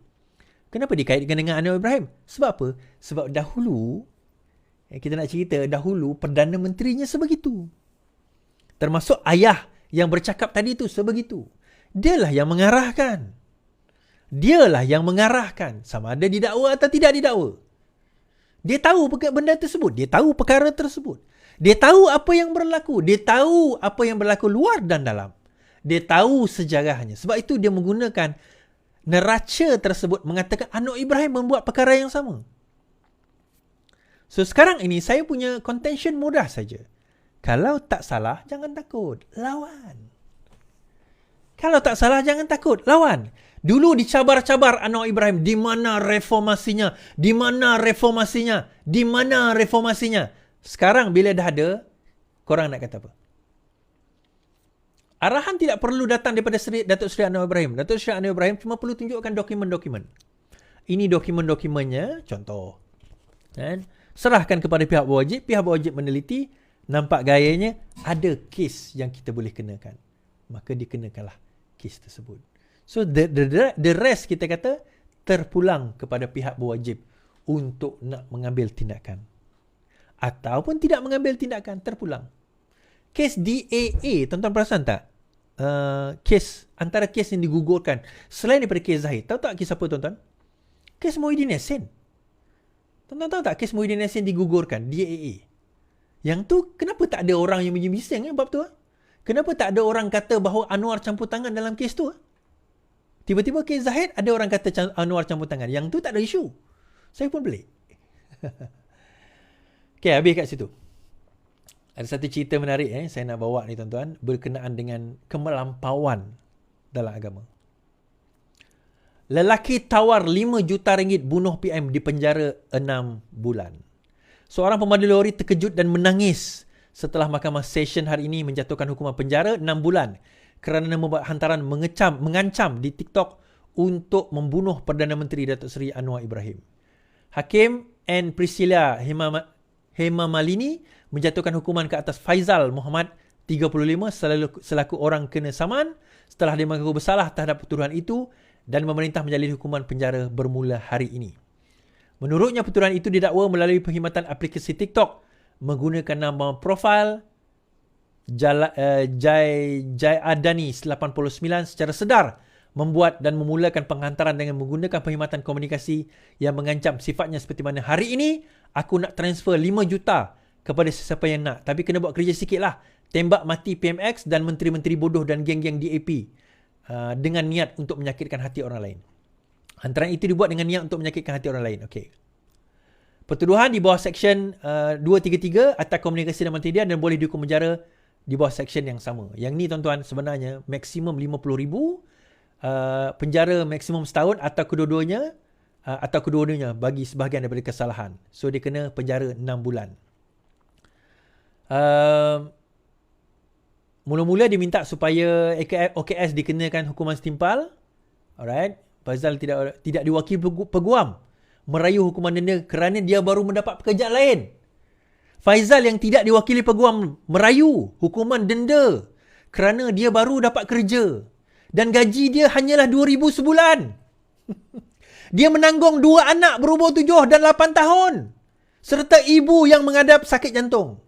Kenapa dikaitkan dengan Anwar Ibrahim? Sebab apa? Sebab dahulu, kita nak cerita, dahulu Perdana Menterinya sebegitu. Termasuk ayah yang bercakap tadi tu sebegitu. Dialah yang mengarahkan. Dialah yang mengarahkan. Sama ada didakwa atau tidak didakwa. Dia tahu benda tersebut. Dia tahu perkara tersebut. Dia tahu apa yang berlaku. Dia tahu apa yang berlaku luar dan dalam. Dia tahu sejarahnya. Sebab itu dia menggunakan neraca tersebut mengatakan Anwar Ibrahim membuat perkara yang sama. So sekarang ini saya punya contention mudah saja. Kalau tak salah, jangan takut. Lawan. Kalau tak salah, jangan takut. Lawan. Dulu dicabar-cabar Anwar Ibrahim. Di mana reformasinya? Di mana reformasinya? Di mana reformasinya? Sekarang bila dah ada, korang nak kata apa? Arahan tidak perlu datang daripada Datuk Seri Anwar Ibrahim. Datuk Seri Anwar Ibrahim cuma perlu tunjukkan dokumen-dokumen. Ini dokumen-dokumennya, contoh. Kan? Serahkan kepada pihak berwajib meneliti, nampak gayanya ada kes yang kita boleh kenakan. Maka dikenakanlah kes tersebut. So the rest kita kata terpulang kepada pihak berwajib untuk nak mengambil tindakan. Ataupun tidak mengambil tindakan, terpulang. Kes DAA, tuan-tuan perasan tak? Antara kes yang digugurkan selain daripada kes Zahid. Tahu tak kes apa, tuan-tuan? Kes Muhyiddin Yassin. Tuan-tuan tahu tak kes Muhyiddin Yassin digugurkan, DAA? Yang tu, kenapa tak ada orang yang bising bab tu? Kenapa tak ada orang kata bahawa Anwar campur tangan dalam kes tu? Tiba-tiba kes Zahid, ada orang kata Anwar campur tangan. Yang tu tak ada isu. Saya pun pelik. Okay, habis kat situ. Ada satu cerita menarik saya nak bawa ni, tuan-tuan, berkenaan dengan kemelampauan dalam agama. Lelaki tawar 5 juta ringgit bunuh PM di penjara 6 bulan. Seorang pemandu lori terkejut dan menangis setelah Mahkamah Session hari ini menjatuhkan hukuman penjara 6 bulan kerana membuat hantaran mengancam di TikTok untuk membunuh Perdana Menteri Datuk Seri Anwar Ibrahim. Hakim N. Priscilla Hemamalini menjatuhkan hukuman ke atas Faizal Muhammad 35 selaku orang kena saman setelah dia mengaku bersalah terhadap tuduhan itu dan memerintah menjalani hukuman penjara bermula hari ini. Menurutnya, pertuduhan itu didakwa melalui perkhidmatan aplikasi TikTok menggunakan nama profil Jai Adani 89 secara sedar membuat dan memulakan penghantaran dengan menggunakan perkhidmatan komunikasi yang mengancam sifatnya seperti mana hari ini aku nak transfer 5 juta kepada sesiapa yang nak, tapi kena buat kerja sikit lah, tembak mati PMX dan menteri-menteri bodoh dan geng-geng DAP dengan niat untuk menyakitkan hati orang lain. Antara itu dibuat dengan niat untuk menyakitkan hati orang lain. Okey. Pertuduhan di bawah Seksyen 233 Akta Komunikasi dan Multimedia dan boleh dihukum penjara di bawah Seksyen yang sama. Yang ni tuan-tuan sebenarnya maksimum 50,000, penjara maksimum setahun atau kedua-duanya bagi sebahagian daripada kesalahan. So dia kena penjara 6 bulan. Mula-mula diminta supaya OKS dikenakan hukuman setimpal. Alright. Faizal tidak diwakili peguam merayu hukuman denda kerana dia baru mendapat pekerjaan lain. Faizal yang tidak diwakili peguam merayu hukuman denda kerana dia baru dapat kerja dan gaji dia hanyalah 2,000 sebulan. Dia menanggung 2 anak berumur 7 dan 8 tahun serta ibu yang menghadap sakit jantung.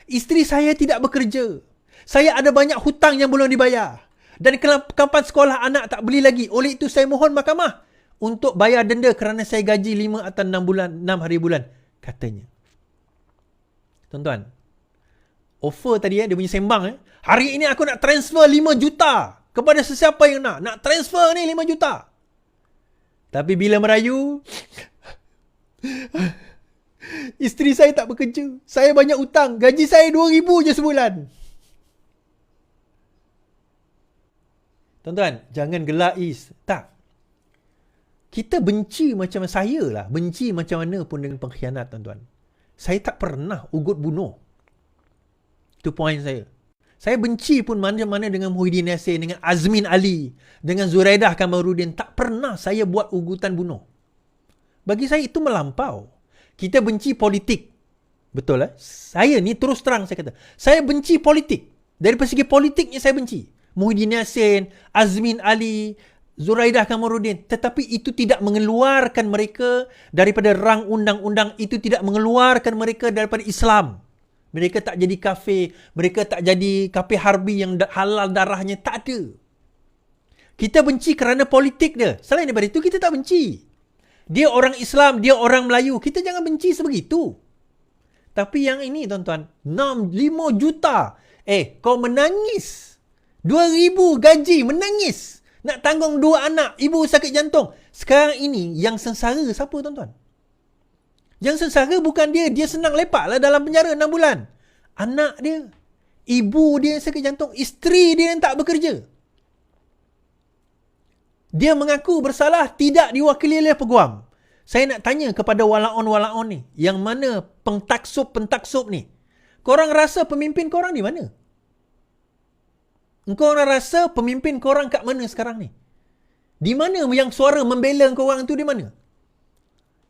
Isteri saya tidak bekerja. Saya ada banyak hutang yang belum dibayar dan kelengkapan sekolah anak tak beli lagi. Oleh itu saya mohon mahkamah untuk bayar denda kerana saya gaji 5 atau 6 hari bulan, katanya. Tuan-tuan, offer tadi dia punya sembang. Hari ini aku nak transfer 5 juta kepada sesiapa yang nak transfer ni 5 juta. Tapi bila merayu, isteri saya tak bekerja, saya banyak hutang, gaji saya 2,000 je sebulan. Tuan-tuan, jangan gelak Is. Tak. Kita benci macam saya lah. Benci macam mana pun dengan pengkhianat, tuan-tuan. Saya tak pernah ugut bunuh. Itu point saya. Saya benci pun mana-mana dengan Muhyiddin Yassin, dengan Azmin Ali, dengan Zuraidah Kamarudin. Tak pernah saya buat ugutan bunuh. Bagi saya itu melampau. Kita benci politik. Betul lah. Saya ni terus terang saya kata. Saya benci politik. Dari segi politiknya saya benci. Muhyiddin Yassin, Azmin Ali, Zuraidah Kamarudin. Tetapi itu tidak mengeluarkan mereka daripada rang undang-undang. Itu tidak mengeluarkan mereka daripada Islam. Mereka tak jadi kafir. Mereka tak jadi kafir harbi yang halal darahnya. Tak ada. Kita benci kerana politik dia. Selain daripada itu, kita tak benci. Dia orang Islam, dia orang Melayu. Kita jangan benci sebegitu. Tapi yang ini, tuan-tuan, 5 juta. Kau menangis. 2,000 gaji, menangis. Nak tanggung 2 anak, ibu sakit jantung. Sekarang ini, yang sengsara siapa, tuan-tuan? Yang sengsara bukan dia. Dia senang lepak lah dalam penjara 6 bulan. Anak dia, ibu dia yang sakit jantung, isteri dia yang tak bekerja. Dia mengaku bersalah, tidak diwakili oleh peguam. Saya nak tanya kepada walaon-walaon ni, yang mana pentaksub ni? Korang rasa pemimpin korang di mana? Korang rasa pemimpin korang kat mana sekarang ni? Di mana yang suara membela korang tu, di mana?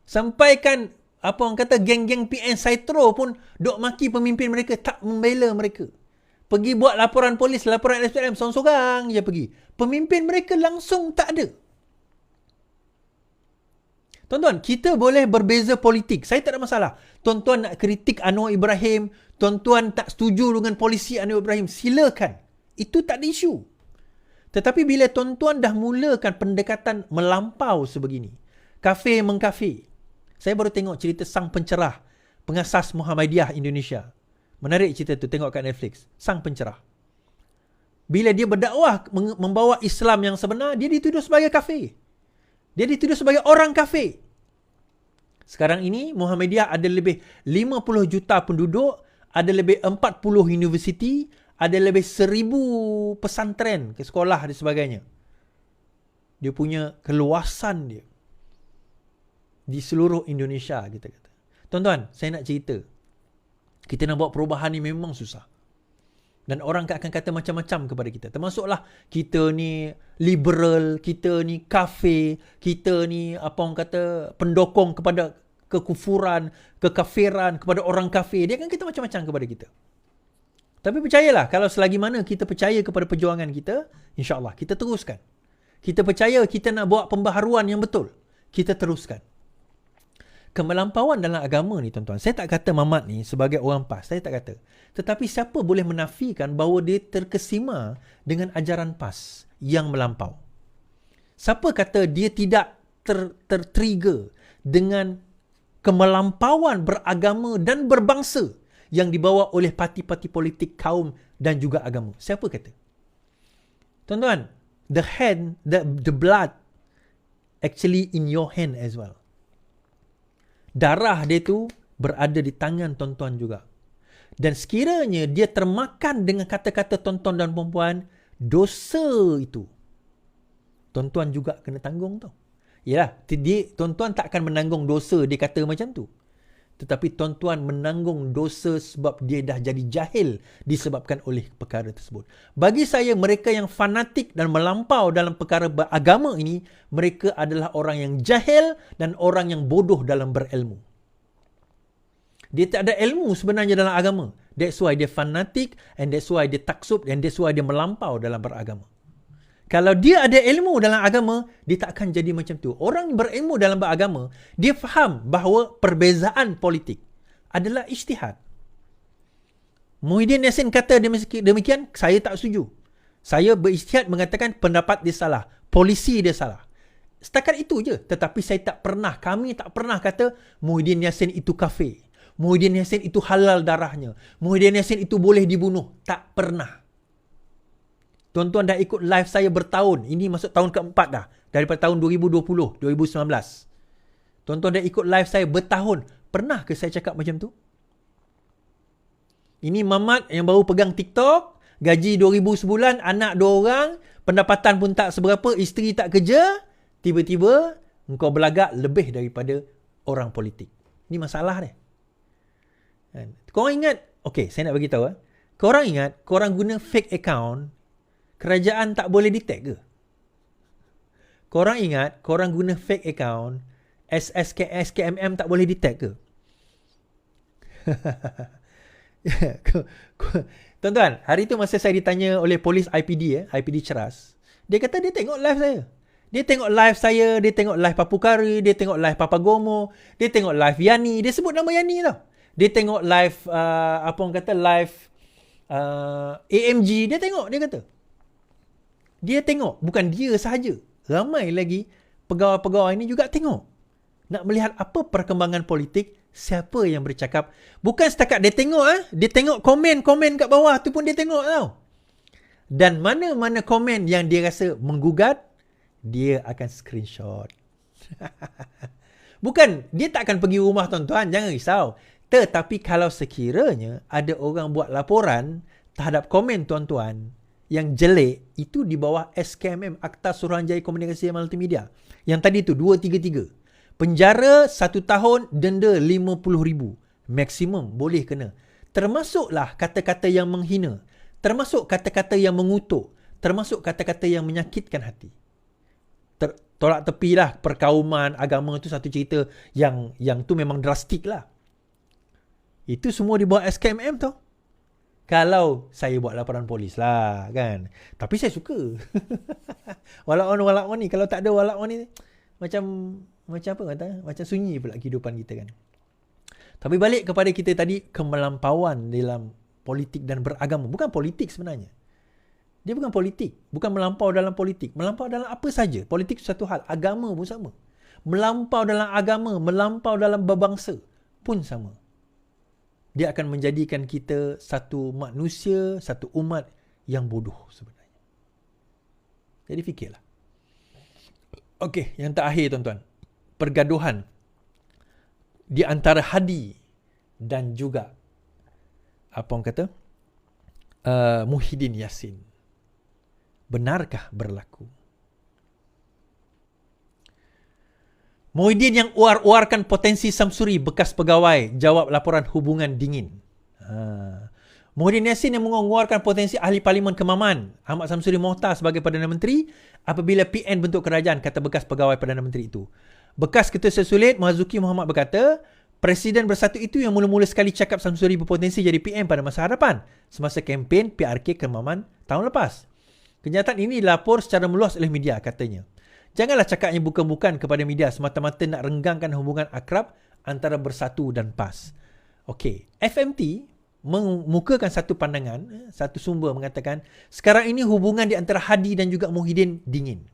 Sampaikan apa orang kata geng-geng PN Saitro pun dok maki pemimpin mereka, tak membela mereka. Pergi buat laporan polis, laporan SPM, sorang-sorang je pergi. Pemimpin mereka langsung tak ada. Tuan-tuan, kita boleh berbeza politik. Saya tak ada masalah. Tuan-tuan nak kritik Anwar Ibrahim, tuan-tuan tak setuju dengan polisi Anwar Ibrahim, silakan. Itu tak ada isu. Tetapi bila tuan-tuan dah mulakan pendekatan melampau sebegini, kafir mengkafir. Saya baru tengok cerita Sang Pencerah, pengasas Muhammadiyah Indonesia. Menarik cerita tu, tengok kat Netflix. Sang Pencerah. Bila dia berdakwah membawa Islam yang sebenar, dia dituduh sebagai kafir. Dia dituduh sebagai orang kafir. Sekarang ini Muhammadiyah ada lebih 50 juta penduduk, ada lebih 40 universiti, ada lebih 1,000 pesantren ke sekolah dan sebagainya. Dia punya keluasan dia di seluruh Indonesia, kita kata. Tuan-tuan, saya nak cerita. Kita nak buat perubahan ni memang susah. Dan orang akan kata macam-macam kepada kita. Termasuklah kita ni liberal, kita ni kafir, kita ni apa orang kata pendokong kepada kekufuran, kekafiran, kepada orang kafir. Dia akan kata macam-macam kepada kita. Tapi percayalah, kalau selagi mana kita percaya kepada perjuangan kita, insya-Allah kita teruskan. Kita percaya kita nak buat pembaharuan yang betul. Kita teruskan. Kemelampauan dalam agama ni, tuan-tuan, saya tak kata Mamat ni sebagai orang PAS, saya tak kata. Tetapi siapa boleh menafikan bahawa dia terkesima dengan ajaran PAS yang melampau? Siapa kata dia tidak tertrigger dengan kemelampauan beragama dan berbangsa yang dibawa oleh parti-parti politik, kaum dan juga agama? Siapa kata? Tuan-tuan, the blood actually in your hand as well. Darah dia tu berada di tangan tuan-tuan juga. Dan sekiranya dia termakan dengan kata-kata tuan-tuan dan puan-puan, dosa itu tuan-tuan juga kena tanggung tau. Yalah, tuan-tuan tak akan menanggung dosa dia kata macam tu. Tetapi tuan-tuan menanggung dosa sebab dia dah jadi jahil disebabkan oleh perkara tersebut. Bagi saya, mereka yang fanatik dan melampau dalam perkara beragama ini, mereka adalah orang yang jahil dan orang yang bodoh dalam berilmu. Dia tak ada ilmu sebenarnya dalam agama. That's why dia fanatik, and that's why dia taksub, and that's why dia melampau dalam beragama. Kalau dia ada ilmu dalam agama, dia tak akan jadi macam tu. Orang berilmu dalam beragama, dia faham bahawa perbezaan politik adalah ijtihad. Muhyiddin Yassin kata demikian, saya tak setuju. Saya berijtihad mengatakan pendapat dia salah, polisi dia salah. Setakat itu je. Tetapi kami tak pernah kata Muhyiddin Yassin itu kafir. Muhyiddin Yassin itu halal darahnya. Muhyiddin Yassin itu boleh dibunuh. Tak pernah. Tuan-tuan dah ikut live saya bertahun. Ini masuk tahun keempat dah. Daripada tahun 2020, 2019. Tuan-tuan dah ikut live saya bertahun. Pernah ke saya cakap macam tu? Ini Mamat yang baru pegang TikTok. Gaji 2,000 sebulan. Anak 2 orang. Pendapatan pun tak seberapa. Isteri tak kerja. Tiba-tiba engkau berlagak lebih daripada orang politik. Ini masalah dia. Korang ingat. Okay, saya nak bagi tahu. Korang ingat. Korang guna fake account. Kerajaan tak boleh detect ke? Korang ingat, korang guna fake account, SKMM tak boleh detect ke? Tuan-tuan, hari tu masa saya ditanya oleh polis IPD, IPD Ceras, dia kata dia tengok live saya. Dia tengok live saya, dia tengok live Papukari, dia tengok live Papagomo, dia tengok live Yani, dia sebut nama Yani tau. Dia tengok live, live AMG, dia tengok, dia kata. Dia tengok, bukan dia sahaja. Ramai lagi pegawai-pegawai ini juga tengok. Nak melihat apa perkembangan politik, siapa yang bercakap. Bukan setakat dia tengok, dia tengok komen-komen kat bawah tu pun dia tengok tau. Dan mana-mana komen yang dia rasa menggugat, dia akan screenshot. Bukan, dia tak akan pergi rumah tuan-tuan, jangan risau. Tetapi kalau sekiranya ada orang buat laporan terhadap komen tuan-tuan, yang jelek, itu di bawah SKMM, Akta Suruhanjaya Komunikasi Multimedia. Yang tadi tu, 233. Penjara 1 tahun, denda 50,000. Maksimum boleh kena. Termasuklah kata-kata yang menghina. Termasuk kata-kata yang mengutuk. Termasuk kata-kata yang menyakitkan hati. Tolak tepilah perkauman, agama tu satu cerita yang tu memang drastik lah. Itu semua di bawah SKMM tau. Kalau saya buat laporan polis lah kan. Tapi saya suka. Walak-on ni. Kalau tak ada walak-on ni, macam apa kata? Macam sunyi pula kehidupan kita kan. Tapi balik kepada kita tadi, kemelampauan dalam politik dan beragama. Bukan politik sebenarnya. Dia bukan politik. Bukan melampau dalam politik. Melampau dalam apa saja. Politik satu hal. Agama pun sama. Melampau dalam agama, melampau dalam berbangsa pun sama. Dia akan menjadikan kita satu manusia, satu umat yang bodoh sebenarnya. Jadi fikirlah. Okey, yang terakhir tuan-tuan. Pergaduhan di antara Hadi dan juga apa orang kata? Muhyiddin Yassin. Benarkah berlaku? Muhyiddin yang uar-uarkan potensi Samsuri bekas pegawai, jawab laporan hubungan dingin. Muhyiddin Yassin yang menguarkan potensi ahli Parlimen Kemaman, Ahmad Samsuri Mohtar sebagai Perdana Menteri apabila PN bentuk kerajaan, kata bekas pegawai Perdana Menteri itu. Bekas Ketua Sesulit Marzuki Muhammad berkata, Presiden Bersatu itu yang mula-mula sekali cakap Samsuri berpotensi jadi PM pada masa hadapan semasa kempen PRK Kemaman tahun lepas. Kenyataan ini dilapor secara meluas oleh media, katanya. Janganlah cakapnya bukan-bukan kepada media semata-mata nak renggangkan hubungan akrab antara Bersatu dan PAS. Okey, FMT mengemukakan satu pandangan, satu sumber mengatakan, sekarang ini hubungan di antara Hadi dan juga Muhyiddin dingin.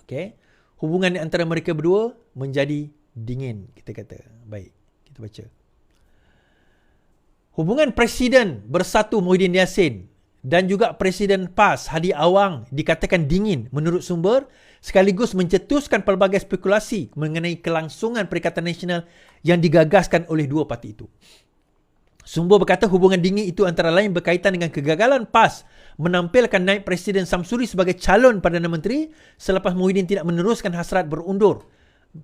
Okey, hubungan di antara mereka berdua menjadi dingin, kita kata. Baik, kita baca. Hubungan Presiden Bersatu Muhyiddin Yassin dan juga Presiden PAS Hadi Awang dikatakan dingin menurut sumber, sekaligus mencetuskan pelbagai spekulasi mengenai kelangsungan Perikatan Nasional yang digagaskan oleh dua parti itu. Sumber berkata hubungan dingin itu antara lain berkaitan dengan kegagalan PAS menampilkan naib Presiden Samsuri sebagai calon Perdana Menteri selepas Muhyiddin tidak meneruskan hasrat berundur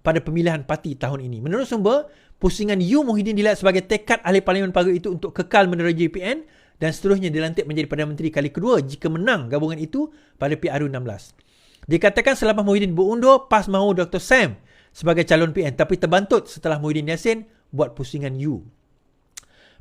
pada pemilihan parti tahun ini. Menurut sumber, pusingan U Muhyiddin dilihat sebagai tekad ahli Parlimen Pagar itu untuk kekal menerojoki PN dan seterusnya dilantik menjadi Perdana Menteri kali kedua jika menang gabungan itu pada PRU 16. Dikatakan selepas Muhyiddin berundur, PAS mahu Dr. Sam sebagai calon PN tapi terbantut setelah Muhyiddin Yassin buat pusingan U.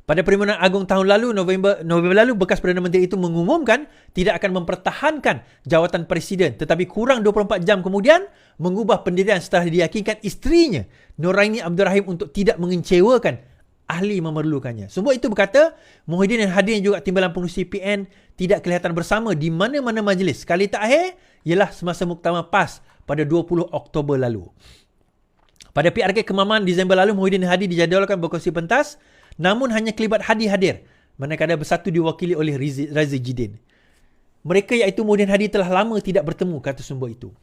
Pada Permohonan Agung tahun lalu, November lalu, bekas Perdana Menteri itu mengumumkan tidak akan mempertahankan jawatan Presiden tetapi kurang 24 jam kemudian mengubah pendirian setelah diyakinkan isterinya Noraini Abdul Rahim untuk tidak mengecewakan ahli memerlukannya. Semua itu berkata, Muhyiddin dan Hadi yang juga timbalan pengurusi PN tidak kelihatan bersama di mana-mana majlis. Kali terakhir ialah semasa muktamar PAS pada 20 Oktober lalu. Pada PRK Kemaman Disember lalu, Muhyiddin dan Hadi dijadualkan berkongsi pentas, namun hanya kelibat Hadi hadir, manakala Bersatu diwakili oleh Razi Jidin. Mereka iaitu Muhyiddin Hadi telah lama tidak bertemu, kata sumber itu.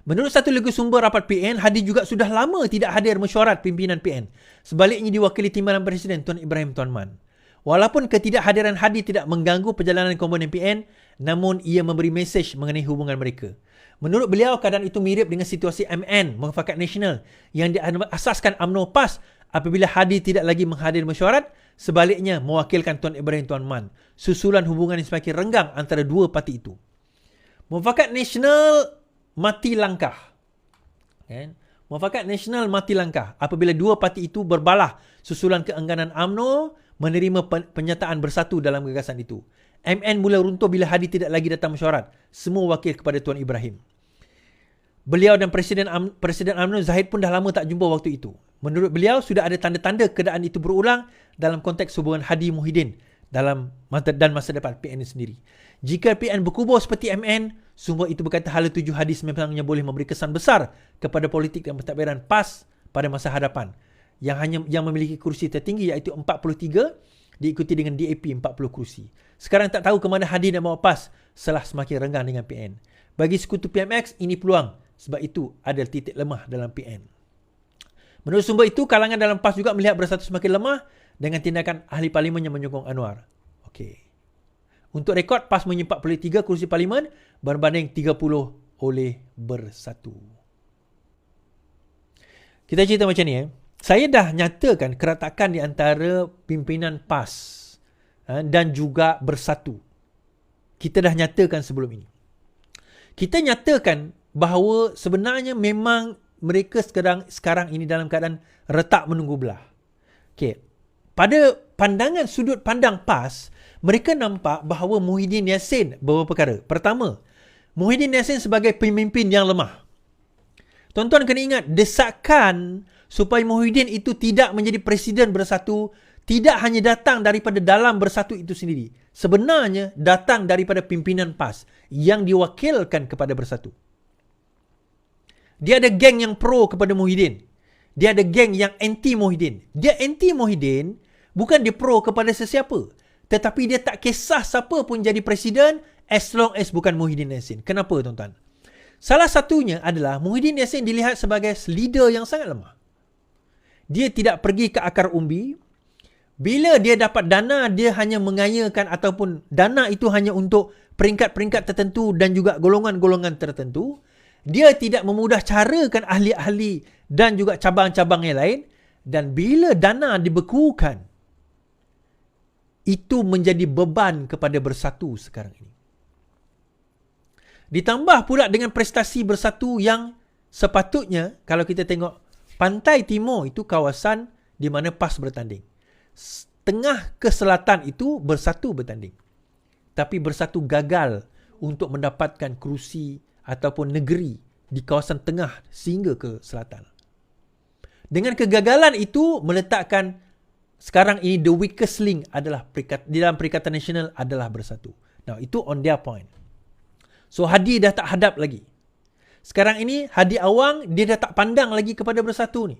Menurut satu lagi sumber rapat PN, Hadi juga sudah lama tidak hadir mesyuarat pimpinan PN. Sebaliknya diwakili timbalan Presiden Tuan Ibrahim Tuan Man. Walaupun ketidakhadiran Hadi tidak mengganggu perjalanan komponen PN, namun ia memberi mesej mengenai hubungan mereka. Menurut beliau, keadaan itu mirip dengan situasi MN, Muafakat Nasional, yang diasaskan UMNO PAS apabila Hadi tidak lagi menghadir mesyuarat, sebaliknya mewakilkan Tuan Ibrahim Tuan Man. Susulan hubungan yang semakin renggang antara dua parti itu. Muafakat Nasional mati langkah. Muafakat Nasional mati langkah apabila dua parti itu berbalah susulan keengganan UMNO menerima penyataan bersatu dalam gagasan itu. MN mula runtuh bila Hadi tidak lagi datang mesyuarat. Semua wakil kepada Tuan Ibrahim. Beliau dan Presiden UMNO Zahid pun dah lama tak jumpa waktu itu. Menurut beliau, sudah ada tanda-tanda keadaan itu berulang dalam konteks hubungan Hadi Muhyiddin dan masa depan PN sendiri. Jika PN berkubur seperti MN, sumber itu berkata hala tuju Hadi sememangnya boleh memberi kesan besar kepada politik dan pentadbiran PAS pada masa hadapan yang memiliki kursi tertinggi iaitu 43 diikuti dengan DAP 40 kursi. Sekarang tak tahu ke mana Hadi dan bawa PAS setelah semakin renggang dengan PN. Bagi sekutu PMX, ini peluang sebab itu ada titik lemah dalam PN. Menurut sumber itu, kalangan dalam PAS juga melihat Bersatu semakin lemah dengan tindakan ahli parlimen yang menyokong Anwar. Okey. Untuk rekod, PAS menyimpan 43 kursi parlimen berbanding 30 oleh Bersatu. Kita cerita macam ni. Saya dah nyatakan keretakan di antara pimpinan PAS dan juga Bersatu. Kita dah nyatakan sebelum ini. Kita nyatakan bahawa sebenarnya memang mereka sekarang ini dalam keadaan retak menunggu belah. Okay. Pada pandangan sudut pandang PAS, mereka nampak bahawa Muhyiddin Yassin beberapa perkara. Pertama, Muhyiddin Yassin sebagai pemimpin yang lemah. Tuan-tuan kena ingat, desakan supaya Muhyiddin itu tidak menjadi Presiden Bersatu tidak hanya datang daripada dalam Bersatu itu sendiri. Sebenarnya datang daripada pimpinan PAS yang diwakilkan kepada Bersatu. Dia ada geng yang pro kepada Muhyiddin. Dia ada geng yang anti Muhyiddin. Dia anti Muhyiddin, bukan dia pro kepada sesiapa. Tetapi dia tak kisah siapa pun jadi Presiden as long as bukan Muhyiddin Yassin. Kenapa tuan-tuan? Salah satunya adalah Muhyiddin Yassin dilihat sebagai leader yang sangat lemah. Dia tidak pergi ke akar umbi. Bila dia dapat dana, dia hanya mengayakan ataupun dana itu hanya untuk peringkat-peringkat tertentu dan juga golongan-golongan tertentu. Dia tidak memudah carakan ahli-ahli dan juga cabang-cabang yang lain. Dan bila dana dibekukan, itu menjadi beban kepada Bersatu sekarang ini. Ditambah pula dengan prestasi Bersatu yang sepatutnya, kalau kita tengok pantai timur itu kawasan di mana PAS bertanding. Tengah ke selatan itu Bersatu bertanding. Tapi Bersatu gagal untuk mendapatkan kerusi ataupun negeri di kawasan tengah sehingga ke selatan. Dengan kegagalan itu meletakkan sekarang ini the weakest link adalah di dalam Perikatan Nasional adalah Bersatu. Now itu on their point. So Hadi dah tak hadap lagi. Sekarang ini Hadi Awang dia dah tak pandang lagi kepada Bersatu ni.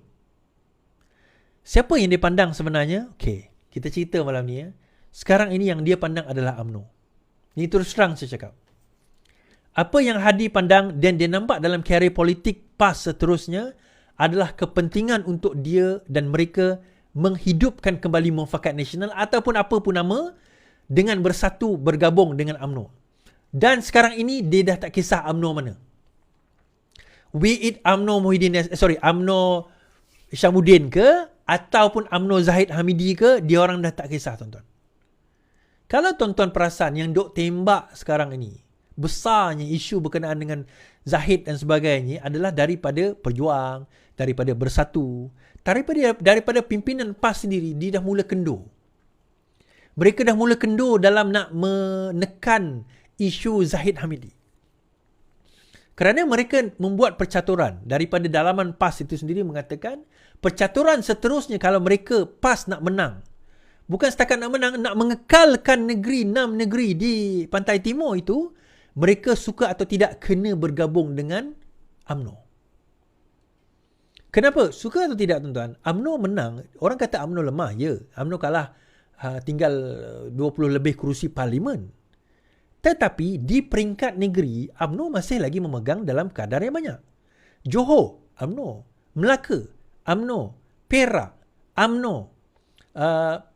Siapa yang dia pandang sebenarnya? Okey, kita cerita malam ni ya. Sekarang ini yang dia pandang adalah UMNO. Ini terus terang saya cakap. Apa yang Hadi pandang dan dia nampak dalam karier politik PAS seterusnya adalah kepentingan untuk dia dan mereka menghidupkan kembali Muafakat Nasional ataupun apa pun nama dengan bersatu bergabung dengan UMNO. Dan sekarang ini dia dah tak kisah UMNO mana. UMNO Syamuddin ke ataupun UMNO Zahid Hamidi ke, dia orang dah tak kisah tuan-tuan. Kalau tuan-tuan perasan yang duk tembak sekarang ini, besarnya isu berkenaan dengan Zahid dan sebagainya adalah daripada Perjuang, daripada Bersatu, daripada pimpinan PAS sendiri. Dia dah mula kendur. Mereka dah mula kendur dalam nak menekan isu Zahid Hamidi. Kerana mereka membuat percaturan daripada dalaman PAS itu sendiri mengatakan percaturan seterusnya kalau mereka PAS nak menang. Bukan setakat nak menang, nak mengekalkan 6 negeri di Pantai Timur itu, mereka suka atau tidak kena bergabung dengan UMNO. Kenapa? Suka atau tidak tuan-tuan? UMNO menang. Orang kata UMNO lemah. Ya, UMNO kalah tinggal 20 lebih kerusi parlimen. Tetapi di peringkat negeri, UMNO masih lagi memegang dalam kadar yang banyak. Johor, UMNO. Melaka, UMNO. Perak, UMNO.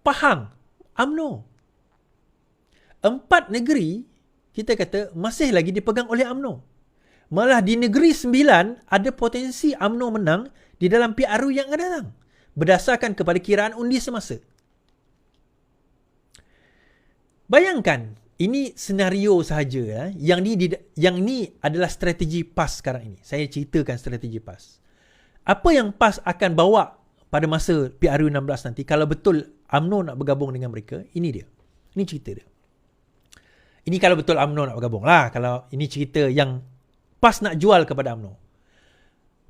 Pahang, UMNO. 4 negeri, kita kata, masih lagi dipegang oleh UMNO. Malah di negeri 9, ada potensi UMNO menang di dalam PRU yang akan datang. Berdasarkan kepada kiraan undi semasa. Bayangkan, ini senario sahaja. Yang ni adalah strategi PAS sekarang ini. Saya ceritakan strategi PAS. Apa yang PAS akan bawa pada masa PRU 16 nanti, kalau betul UMNO nak bergabung dengan mereka, ini dia. Ini cerita dia. Ini kalau betul UMNO nak bergabung lah. Kalau ini cerita yang PAS nak jual kepada UMNO.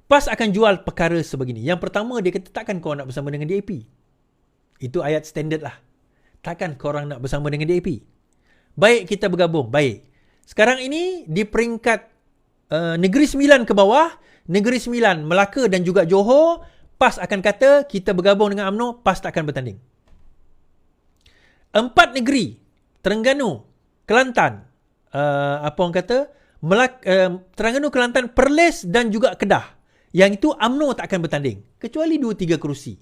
PAS akan jual perkara sebegini. Yang pertama, dia kata takkan korang nak bersama dengan DAP. Itu ayat standard lah. Takkan korang nak bersama dengan DAP. Baik kita bergabung, baik. Sekarang ini di peringkat Negeri 9 ke bawah, Negeri 9, Melaka dan juga Johor, PAS akan kata kita bergabung dengan UMNO, PAS tak akan bertanding. 4 negeri, Terengganu, Kelantan, Terengganu, Kelantan, Perlis dan juga Kedah. Yang itu UMNO tak akan bertanding. Kecuali 2-3 kerusi.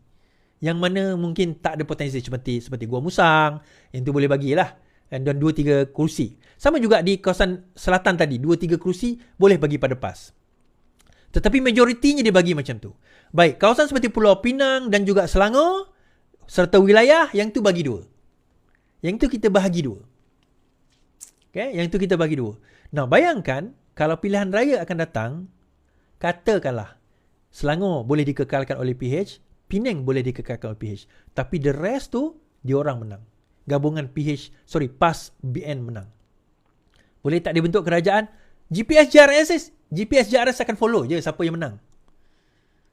Yang mana mungkin tak ada potensi seperti Gua Musang, yang itu boleh bagilah. Dan 2-3 kursi. Sama juga di kawasan selatan tadi, 2-3 kursi boleh bagi pada PAS. Tetapi majoritinya dia bagi macam tu. Baik, kawasan seperti Pulau Pinang dan juga Selangor serta wilayah, yang tu bagi 2. Yang tu kita bahagi 2. Okay? Yang tu kita bagi 2. Nah, bayangkan kalau pilihan raya akan datang, katakanlah Selangor boleh dikekalkan oleh PH, Penang boleh dikekalkan oleh PH. Tapi the rest tu, dia orang menang. Gabungan PAS BN menang. Boleh tak dibentuk kerajaan? GPS JRS akan follow je siapa yang menang.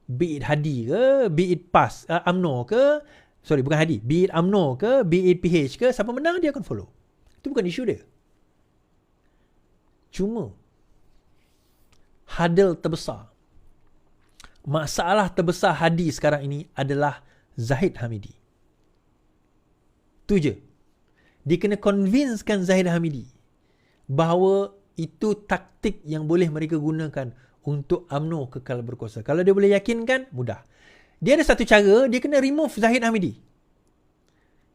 Be it Hadi ke, be it PAS, UMNO ke, bukan Hadi, be it UMNO ke, be it PH ke, siapa menang dia akan follow. Itu bukan isu dia. Cuma hurdle terbesar, masalah terbesar Hadi sekarang ini adalah Zahid Hamidi. Tu je. Dia kena convincekan Zahid Hamidi bahawa itu taktik yang boleh mereka gunakan untuk UMNO kekal berkuasa. Kalau dia boleh yakinkan, mudah. Dia ada satu cara, dia kena remove Zahid Hamidi.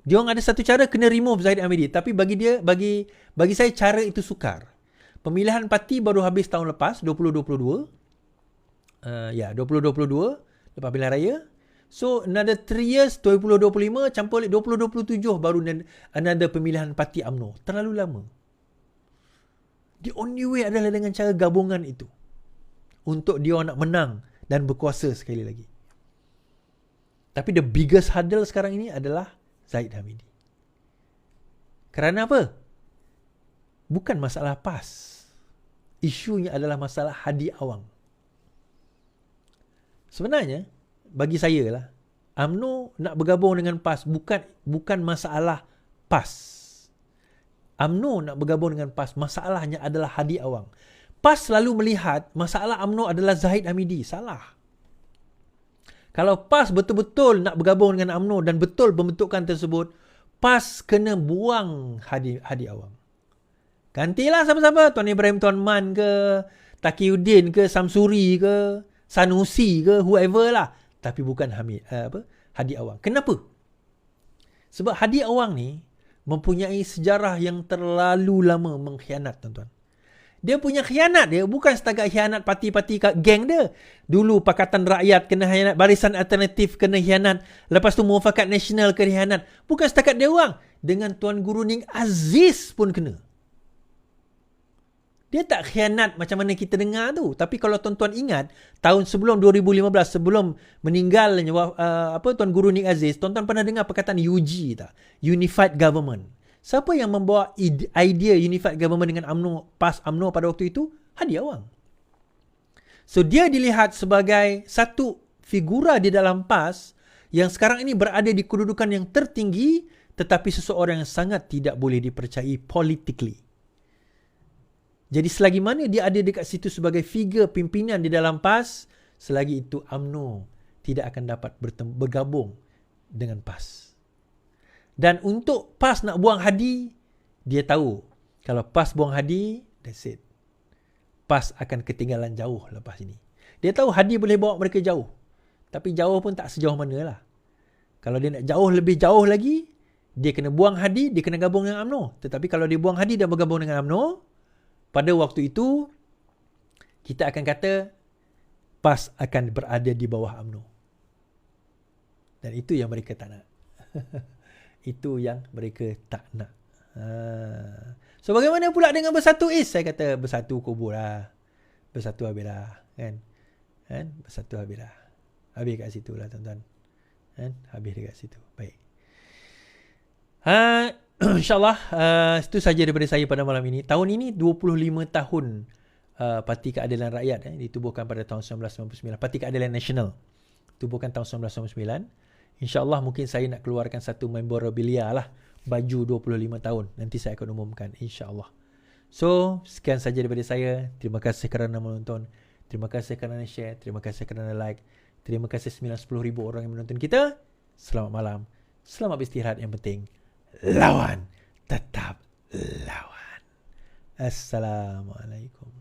Dia orang ada satu cara kena remove Zahid Hamidi. Tapi bagi saya cara itu sukar. Pemilihan parti baru habis tahun lepas, 2022. 2022, lepas pilihan raya. So, another 3 years, 2025, campur 2027 baru another pemilihan parti UMNO. Terlalu lama. The only way adalah dengan cara gabungan itu. Untuk dia nak menang dan berkuasa sekali lagi. Tapi the biggest hurdle sekarang ini adalah Zahid Hamidi. Kerana apa? Bukan masalah PAS. Isunya adalah masalah Hadi Awang. Sebenarnya, bagi saya lah, UMNO nak bergabung dengan PAS bukan masalah PAS. UMNO nak bergabung dengan PAS, masalahnya adalah Hadi Awang. PAS selalu melihat masalah UMNO adalah Zahid Hamidi. Salah. Kalau PAS betul-betul nak bergabung dengan UMNO dan betul pembentukan tersebut, PAS kena buang Hadi Awang. Gantilah siapa-siapa. Tuan Ibrahim Tuan Man ke, Taqiyuddin ke, Samsuri ke, Sanusi ke, whoever lah. Tapi bukan Hadi Awang. Kenapa? Sebab Hadi Awang ni mempunyai sejarah yang terlalu lama mengkhianat, tuan-tuan. Dia punya khianat dia bukan setakat khianat parti-parti geng dia. Dulu Pakatan Rakyat kena khianat, Barisan Alternatif kena khianat, lepas tu Muafakat Nasional kena khianat. Bukan setakat dia orang. Dengan Tuan Guru Ning Aziz pun kena. Dia tak khianat macam mana kita dengar tu. Tapi kalau tuan-tuan ingat, tahun sebelum 2015, sebelum meninggalnya Tuan Guru Ning Aziz, tuan-tuan pernah dengar perkataan UG tak? Unified Government. Siapa yang membawa idea Unified Government dengan PAS UMNO pada waktu itu? Hadi Awang. So dia dilihat sebagai satu figura di dalam PAS yang sekarang ini berada di kedudukan yang tertinggi, tetapi seseorang yang sangat tidak boleh dipercayai politically. Jadi selagi mana dia ada dekat situ sebagai figure pimpinan di dalam PAS, selagi itu UMNO tidak akan dapat bergabung dengan PAS. Dan untuk PAS nak buang Hadi, dia tahu kalau PAS buang Hadi, that's it. PAS akan ketinggalan jauh lepas ini. Dia tahu Hadi boleh bawa mereka jauh. Tapi jauh pun tak sejauh mana lah. Kalau dia nak jauh lebih jauh lagi, dia kena buang Hadi, dia kena gabung dengan UMNO. Tetapi kalau dia buang Hadi dan bergabung dengan UMNO, pada waktu itu, kita akan kata PAS akan berada di bawah UMNO. Dan itu yang mereka tak nak. Itu yang mereka tak nak. So bagaimana pula dengan Bersatu Is? Saya kata bersatu kubur lah. Bersatu habislah. Kan? Bersatu habislah. Habis kat situ lah tuan-tuan. Habis dekat situ. Baik. InsyaAllah itu saja daripada saya pada malam ini. Tahun ini 25 tahun Parti Keadilan Rakyat ditubuhkan pada tahun 1999. Parti Keadilan Nasional tubuhkan tahun 1999. InsyaAllah mungkin saya nak keluarkan satu memorabilia lah, baju 25 tahun. Nanti saya akan umumkan insyaAllah. So sekian saja daripada saya. Terima kasih kerana menonton. Terima kasih kerana share. Terima kasih kerana like. Terima kasih 90,000 orang yang menonton kita. Selamat malam. Selamat beristirahat. Yang penting lawan. Tetap lawan. Assalamualaikum.